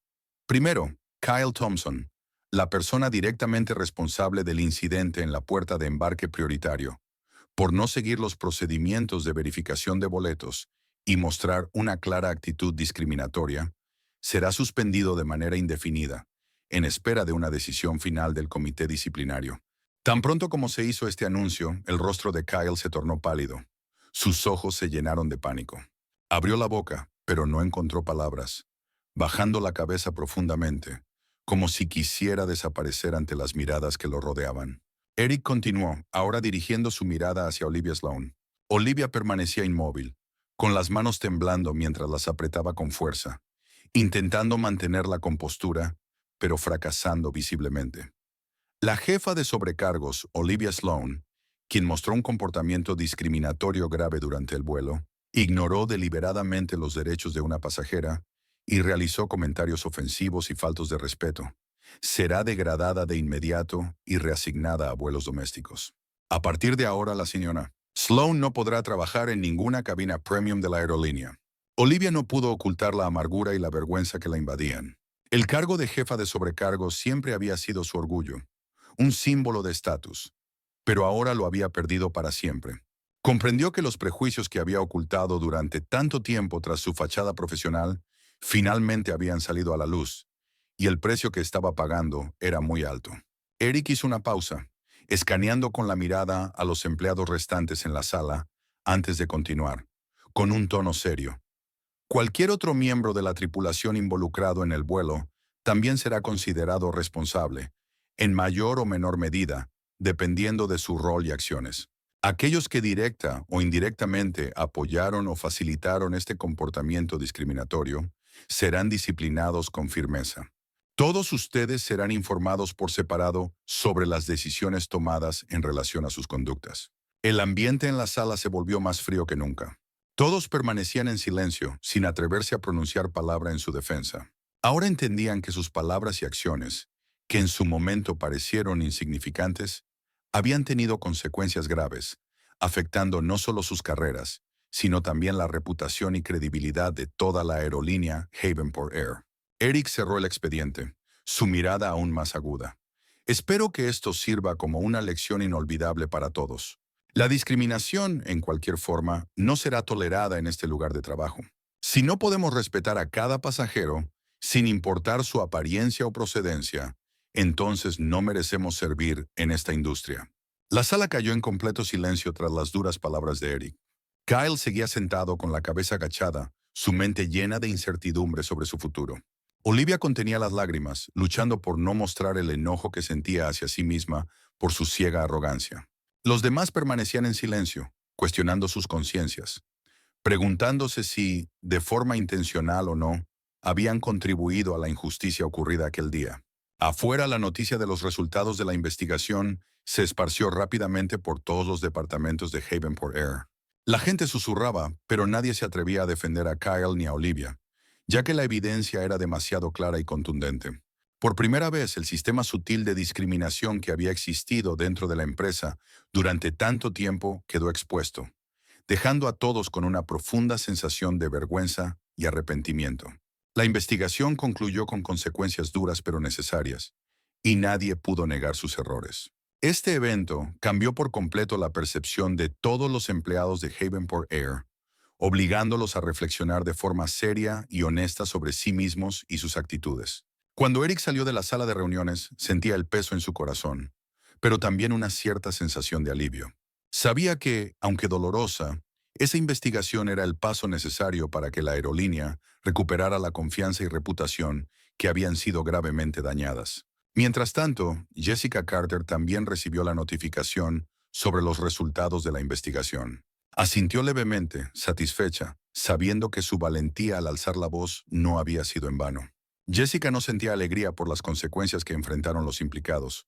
Primero, Kyle Thompson, la persona directamente responsable del incidente en la puerta de embarque prioritario, por no seguir los procedimientos de verificación de boletos y mostrar una clara actitud discriminatoria, será suspendido de manera indefinida, en espera de una decisión final del comité disciplinario. Tan pronto como se hizo este anuncio, el rostro de Kyle se tornó pálido. Sus ojos se llenaron de pánico. Abrió la boca, pero no encontró palabras, bajando la cabeza profundamente, como si quisiera desaparecer ante las miradas que lo rodeaban. Eric continuó, ahora dirigiendo su mirada hacia Olivia Sloan. Olivia permanecía inmóvil, con las manos temblando mientras las apretaba con fuerza, intentando mantener la compostura, pero fracasando visiblemente. La jefa de sobrecargos, Olivia Sloan, quien mostró un comportamiento discriminatorio grave durante el vuelo, ignoró deliberadamente los derechos de una pasajera y realizó comentarios ofensivos y faltos de respeto. Será degradada de inmediato y reasignada a vuelos domésticos. A partir de ahora, la señora Sloan no podrá trabajar en ninguna cabina premium de la aerolínea. Olivia no pudo ocultar la amargura y la vergüenza que la invadían. El cargo de jefa de sobrecargos siempre había sido su orgullo, un símbolo de estatus, pero ahora lo había perdido para siempre. Comprendió que los prejuicios que había ocultado durante tanto tiempo tras su fachada profesional finalmente habían salido a la luz, y el precio que estaba pagando era muy alto. Eric hizo una pausa, escaneando con la mirada a los empleados restantes en la sala antes de continuar, con un tono serio. Cualquier otro miembro de la tripulación involucrado en el vuelo también será considerado responsable, en mayor o menor medida, dependiendo de su rol y acciones. Aquellos que directa o indirectamente apoyaron o facilitaron este comportamiento discriminatorio serán disciplinados con firmeza. Todos ustedes serán informados por separado sobre las decisiones tomadas en relación a sus conductas. El ambiente en la sala se volvió más frío que nunca. Todos permanecían en silencio, sin atreverse a pronunciar palabra en su defensa. Ahora entendían que sus palabras y acciones, que en su momento parecieron insignificantes, habían tenido consecuencias graves, afectando no solo sus carreras, sino también la reputación y credibilidad de toda la aerolínea Havenport Air. Eric cerró el expediente, su mirada aún más aguda. Espero que esto sirva como una lección inolvidable para todos. La discriminación, en cualquier forma, no será tolerada en este lugar de trabajo. Si no podemos respetar a cada pasajero, sin importar su apariencia o procedencia, entonces no merecemos servir en esta industria. La sala cayó en completo silencio tras las duras palabras de Eric. Kyle seguía sentado con la cabeza agachada, su mente llena de incertidumbre sobre su futuro. Olivia contenía las lágrimas, luchando por no mostrar el enojo que sentía hacia sí misma por su ciega arrogancia. Los demás permanecían en silencio, cuestionando sus conciencias, preguntándose si, de forma intencional o no, habían contribuido a la injusticia ocurrida aquel día. Afuera, la noticia de los resultados de la investigación se esparció rápidamente por todos los departamentos de Havenport Air. La gente susurraba, pero nadie se atrevía a defender a Kyle ni a Olivia, ya que la evidencia era demasiado clara y contundente. Por primera vez, el sistema sutil de discriminación que había existido dentro de la empresa durante tanto tiempo quedó expuesto, dejando a todos con una profunda sensación de vergüenza y arrepentimiento. La investigación concluyó con consecuencias duras pero necesarias, y nadie pudo negar sus errores. Este evento cambió por completo la percepción de todos los empleados de Havenport Air, obligándolos a reflexionar de forma seria y honesta sobre sí mismos y sus actitudes. Cuando Eric salió de la sala de reuniones, sentía el peso en su corazón, pero también una cierta sensación de alivio. Sabía que, aunque dolorosa, esa investigación era el paso necesario para que la aerolínea recuperara la confianza y reputación que habían sido gravemente dañadas. Mientras tanto, Jessica Carter también recibió la notificación sobre los resultados de la investigación. Asintió levemente, satisfecha, sabiendo que su valentía al alzar la voz no había sido en vano. Jessica no sentía alegría por las consecuencias que enfrentaron los implicados,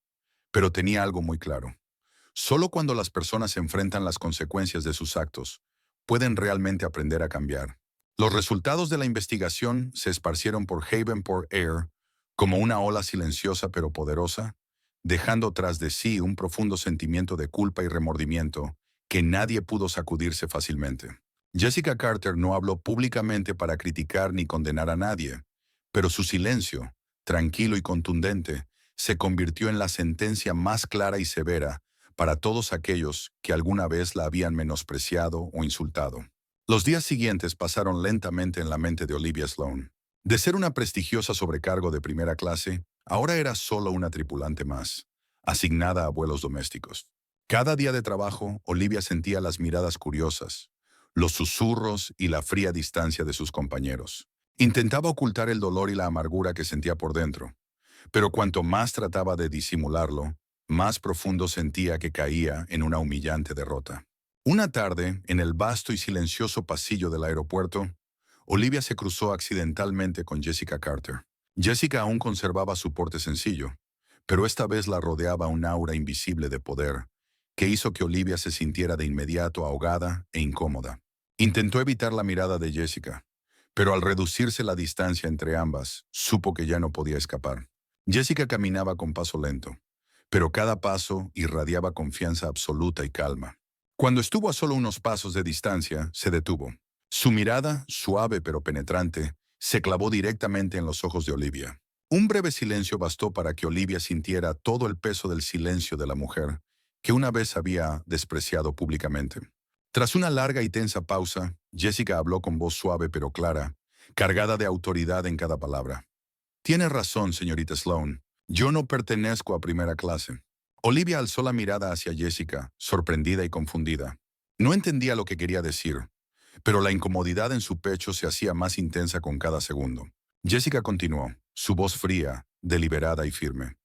pero tenía algo muy claro. Solo cuando las personas enfrentan las consecuencias de sus actos, pueden realmente aprender a cambiar. Los resultados de la investigación se esparcieron por Havenport Air como una ola silenciosa pero poderosa, dejando tras de sí un profundo sentimiento de culpa y remordimiento que nadie pudo sacudirse fácilmente. Jessica Carter no habló públicamente para criticar ni condenar a nadie, pero su silencio, tranquilo y contundente, se convirtió en la sentencia más clara y severa para todos aquellos que alguna vez la habían menospreciado o insultado. Los días siguientes pasaron lentamente en la mente de Olivia Sloan. De ser una prestigiosa sobrecargo de primera clase, ahora era solo una tripulante más, asignada a vuelos domésticos. Cada día de trabajo, Olivia sentía las miradas curiosas, los susurros y la fría distancia de sus compañeros. Intentaba ocultar el dolor y la amargura que sentía por dentro, pero cuanto más trataba de disimularlo, más profundo sentía que caía en una humillante derrota. Una tarde, en el vasto y silencioso pasillo del aeropuerto, Olivia se cruzó accidentalmente con Jessica Carter. Jessica aún conservaba su porte sencillo, pero esta vez la rodeaba un aura invisible de poder, que hizo que Olivia se sintiera de inmediato ahogada e incómoda. Intentó evitar la mirada de Jessica, pero al reducirse la distancia entre ambas, supo que ya no podía escapar. Jessica caminaba con paso lento, pero cada paso irradiaba confianza absoluta y calma. Cuando estuvo a solo unos pasos de distancia, se detuvo. Su mirada, suave pero penetrante, se clavó directamente en los ojos de Olivia. Un breve silencio bastó para que Olivia sintiera todo el peso del silencio de la mujer, que una vez había despreciado públicamente. Tras una larga y tensa pausa, Jessica habló con voz suave pero clara, cargada de autoridad en cada palabra. Tiene razón, señorita Sloan. Yo no pertenezco a primera clase. Olivia alzó la mirada hacia Jessica, sorprendida y confundida. No entendía lo que quería decir, pero la incomodidad en su pecho se hacía más intensa con cada segundo. Jessica continuó, su voz fría, deliberada y firme.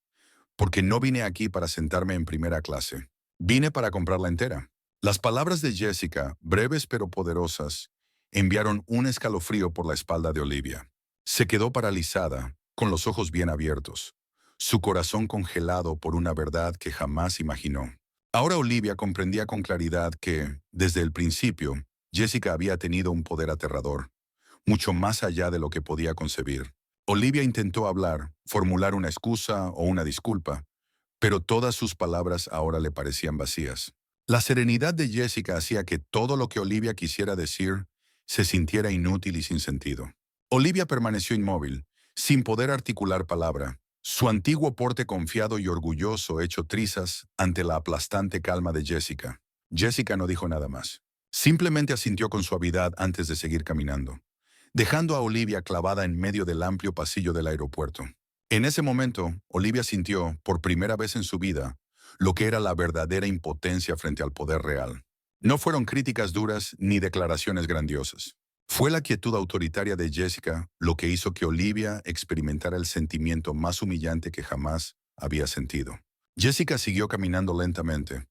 Porque no vine aquí para sentarme en primera clase. Vine para comprarla entera. Las palabras de Jessica, breves pero poderosas, enviaron un escalofrío por la espalda de Olivia. Se quedó paralizada, con los ojos bien abiertos, su corazón congelado por una verdad que jamás imaginó. Ahora Olivia comprendía con claridad que, desde el principio, Jessica había tenido un poder aterrador, mucho más allá de lo que podía concebir. Olivia intentó hablar, formular una excusa o una disculpa, pero todas sus palabras ahora le parecían vacías. La serenidad de Jessica hacía que todo lo que Olivia quisiera decir se sintiera inútil y sin sentido. Olivia permaneció inmóvil, sin poder articular palabra, su antiguo porte confiado y orgulloso hecho trizas ante la aplastante calma de Jessica. Jessica no dijo nada más. Simplemente asintió con suavidad antes de seguir caminando, dejando a Olivia clavada en medio del amplio pasillo del aeropuerto. En ese momento, Olivia sintió, por primera vez en su vida, lo que era la verdadera impotencia frente al poder real. No fueron críticas duras ni declaraciones grandiosas. Fue la quietud autoritaria de Jessica lo que hizo que Olivia experimentara el sentimiento más humillante que jamás había sentido. Jessica siguió caminando lentamente,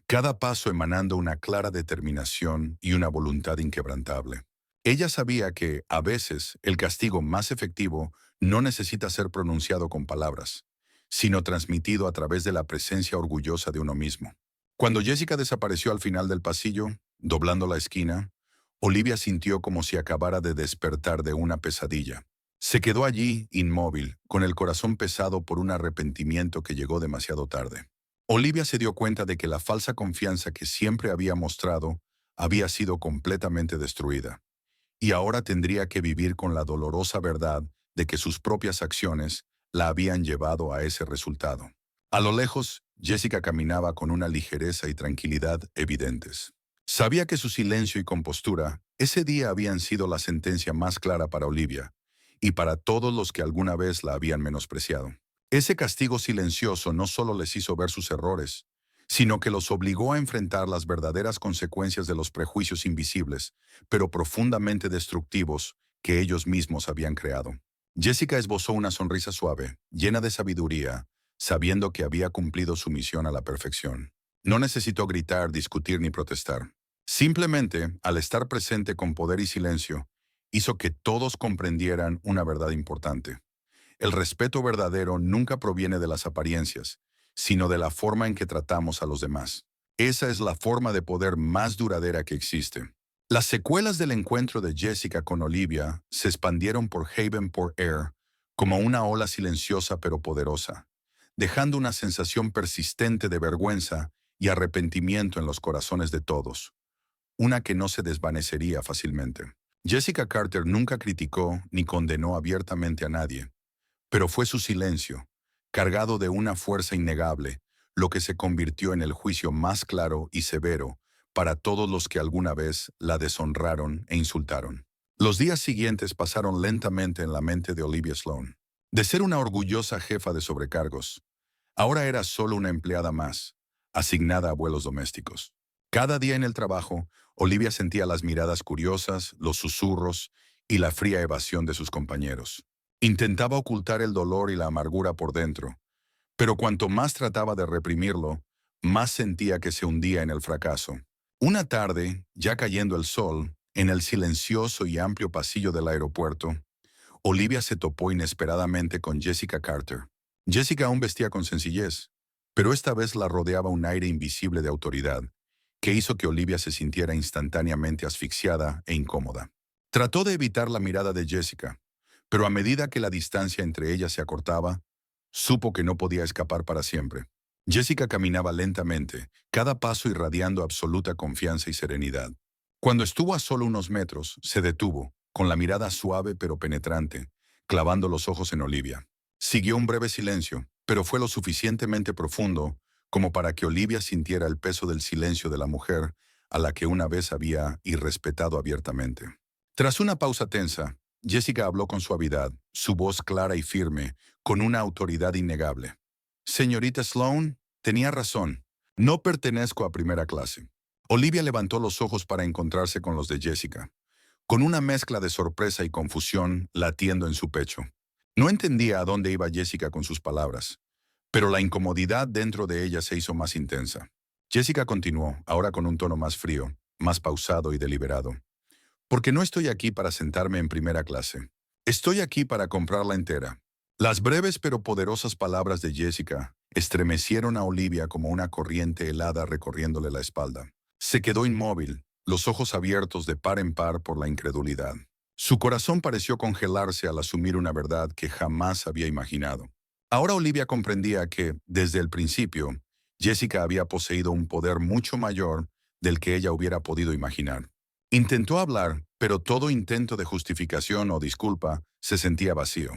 cada paso emanando una clara determinación y una voluntad inquebrantable. Ella sabía que, a veces, el castigo más efectivo no necesita ser pronunciado con palabras, sino transmitido a través de la presencia orgullosa de uno mismo. Cuando Jessica desapareció al final del pasillo, doblando la esquina, Olivia sintió como si acabara de despertar de una pesadilla. Se quedó allí, inmóvil, con el corazón pesado por un arrepentimiento que llegó demasiado tarde. Olivia se dio cuenta de que la falsa confianza que siempre había mostrado había sido completamente destruida, y ahora tendría que vivir con la dolorosa verdad de que sus propias acciones la habían llevado a ese resultado. A lo lejos, Jessica caminaba con una ligereza y tranquilidad evidentes. Sabía que su silencio y compostura ese día habían sido la sentencia más clara para Olivia y para todos los que alguna vez la habían menospreciado. Ese castigo silencioso no solo les hizo ver sus errores, sino que los obligó a enfrentar las verdaderas consecuencias de los prejuicios invisibles, pero profundamente destructivos, que ellos mismos habían creado. Jessica esbozó una sonrisa suave, llena de sabiduría, sabiendo que había cumplido su misión a la perfección. No necesitó gritar, discutir ni protestar. Simplemente, al estar presente con poder y silencio, hizo que todos comprendieran una verdad importante. El respeto verdadero nunca proviene de las apariencias, sino de la forma en que tratamos a los demás. Esa es la forma de poder más duradera que existe. Las secuelas del encuentro de Jessica con Olivia se expandieron por Havenport Air como una ola silenciosa pero poderosa, dejando una sensación persistente de vergüenza y arrepentimiento en los corazones de todos, una que no se desvanecería fácilmente. Jessica Carter nunca criticó ni condenó abiertamente a nadie, pero fue su silencio, cargado de una fuerza innegable, lo que se convirtió en el juicio más claro y severo para todos los que alguna vez la deshonraron e insultaron. Los días siguientes pasaron lentamente en la mente de Olivia Sloan. De ser una orgullosa jefa de sobrecargos, ahora era solo una empleada más, asignada a vuelos domésticos. Cada día en el trabajo, Olivia sentía las miradas curiosas, los susurros y la fría evasión de sus compañeros. Intentaba ocultar el dolor y la amargura por dentro, pero cuanto más trataba de reprimirlo, más sentía que se hundía en el fracaso. Una tarde, ya cayendo el sol, en el silencioso y amplio pasillo del aeropuerto, Olivia se topó inesperadamente con Jessica Carter. Jessica aún vestía con sencillez, pero esta vez la rodeaba un aire invisible de autoridad, que hizo que Olivia se sintiera instantáneamente asfixiada e incómoda. Trató de evitar la mirada de Jessica, pero a medida que la distancia entre ellas se acortaba, supo que no podía escapar para siempre. Jessica caminaba lentamente, cada paso irradiando absoluta confianza y serenidad. Cuando estuvo a solo unos metros, se detuvo, con la mirada suave pero penetrante, clavando los ojos en Olivia. Siguió un breve silencio, pero fue lo suficientemente profundo como para que Olivia sintiera el peso del silencio de la mujer a la que una vez había irrespetado abiertamente. Tras una pausa tensa, Jessica habló con suavidad, su voz clara y firme, con una autoridad innegable. Señorita Sloane, tenía razón. No pertenezco a primera clase. Olivia levantó los ojos para encontrarse con los de Jessica, con una mezcla de sorpresa y confusión latiendo en su pecho. No entendía a dónde iba Jessica con sus palabras, pero la incomodidad dentro de ella se hizo más intensa. Jessica continuó, ahora con un tono más frío, más pausado y deliberado. Porque no estoy aquí para sentarme en primera clase. Estoy aquí para comprarla entera. Las breves pero poderosas palabras de Jessica estremecieron a Olivia como una corriente helada recorriéndole la espalda. Se quedó inmóvil, los ojos abiertos de par en par por la incredulidad. Su corazón pareció congelarse al asumir una verdad que jamás había imaginado. Ahora Olivia comprendía que, desde el principio, Jessica había poseído un poder mucho mayor del que ella hubiera podido imaginar. Intentó hablar, pero todo intento de justificación o disculpa se sentía vacío.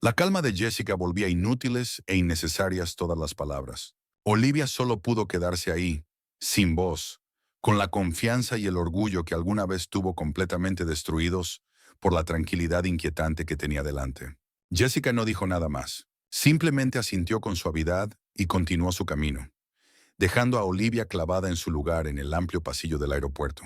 La calma de Jessica volvía inútiles e innecesarias todas las palabras. Olivia solo pudo quedarse ahí, sin voz, con la confianza y el orgullo que alguna vez tuvo completamente destruidos por la tranquilidad inquietante que tenía delante. Jessica no dijo nada más. Simplemente asintió con suavidad y continuó su camino, dejando a Olivia clavada en su lugar en el amplio pasillo del aeropuerto.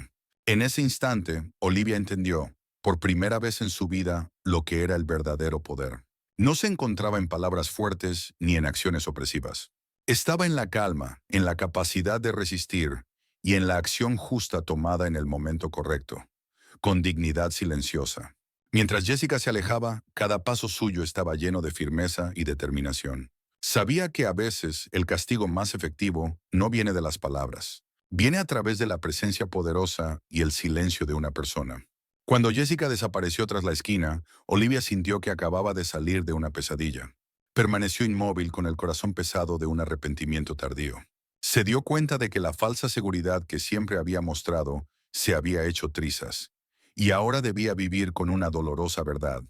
En ese instante, Olivia entendió, por primera vez en su vida, lo que era el verdadero poder. No se encontraba en palabras fuertes ni en acciones opresivas. Estaba en la calma, en la capacidad de resistir y en la acción justa tomada en el momento correcto, con dignidad silenciosa. Mientras Jessica se alejaba, cada paso suyo estaba lleno de firmeza y determinación. Sabía que a veces el castigo más efectivo no viene de las palabras. Viene a través de la presencia poderosa y el silencio de una persona. Cuando Jessica desapareció tras la esquina, Olivia sintió que acababa de salir de una pesadilla. Permaneció inmóvil con el corazón pesado de un arrepentimiento tardío. Se dio cuenta de que la falsa seguridad que siempre había mostrado se había hecho trizas, y ahora debía vivir con una dolorosa verdad.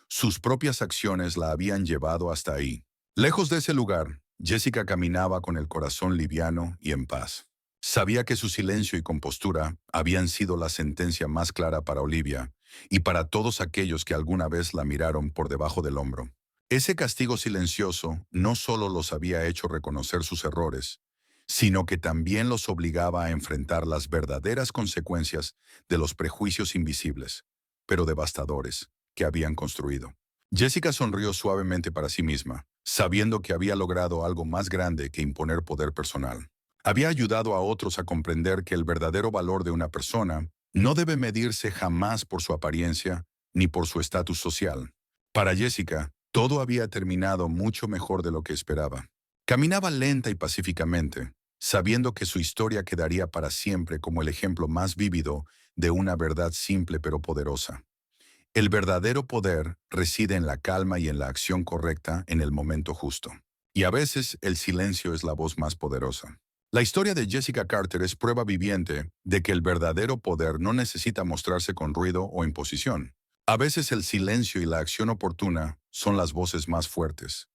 Sus propias acciones la habían llevado hasta ahí. Lejos de ese lugar, Jessica caminaba con el corazón liviano y en paz. Sabía que su silencio y compostura habían sido la sentencia más clara para Olivia y para todos aquellos que alguna vez la miraron por debajo del hombro. Ese castigo silencioso no solo los había hecho reconocer sus errores, sino que también los obligaba a enfrentar las verdaderas consecuencias de los prejuicios invisibles, pero devastadores, que habían construido. Jessica sonrió suavemente para sí misma, sabiendo que había logrado algo más grande que imponer poder personal. Había ayudado a otros a comprender que el verdadero valor de una persona no debe medirse jamás por su apariencia ni por su estatus social. Para Jessica, todo había terminado mucho mejor de lo que esperaba. Caminaba lenta y pacíficamente, sabiendo que su historia quedaría para siempre como el ejemplo más vívido de una verdad simple pero poderosa. El verdadero poder reside en la calma y en la acción correcta en el momento justo. Y a veces el silencio es la voz más poderosa. La historia de Jessica Carter es prueba viviente de que el verdadero poder no necesita mostrarse con ruido o imposición. A veces el silencio y la acción oportuna son las voces más fuertes,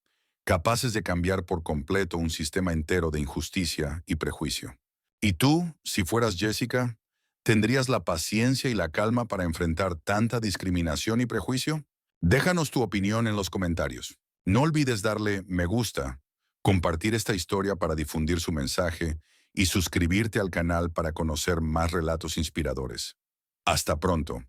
capaces de cambiar por completo un sistema entero de injusticia y prejuicio. ¿Y tú, si fueras Jessica, tendrías la paciencia y la calma para enfrentar tanta discriminación y prejuicio? Déjanos tu opinión en los comentarios. No olvides darle me gusta, compartir esta historia para difundir su mensaje y suscribirte al canal para conocer más relatos inspiradores. Hasta pronto.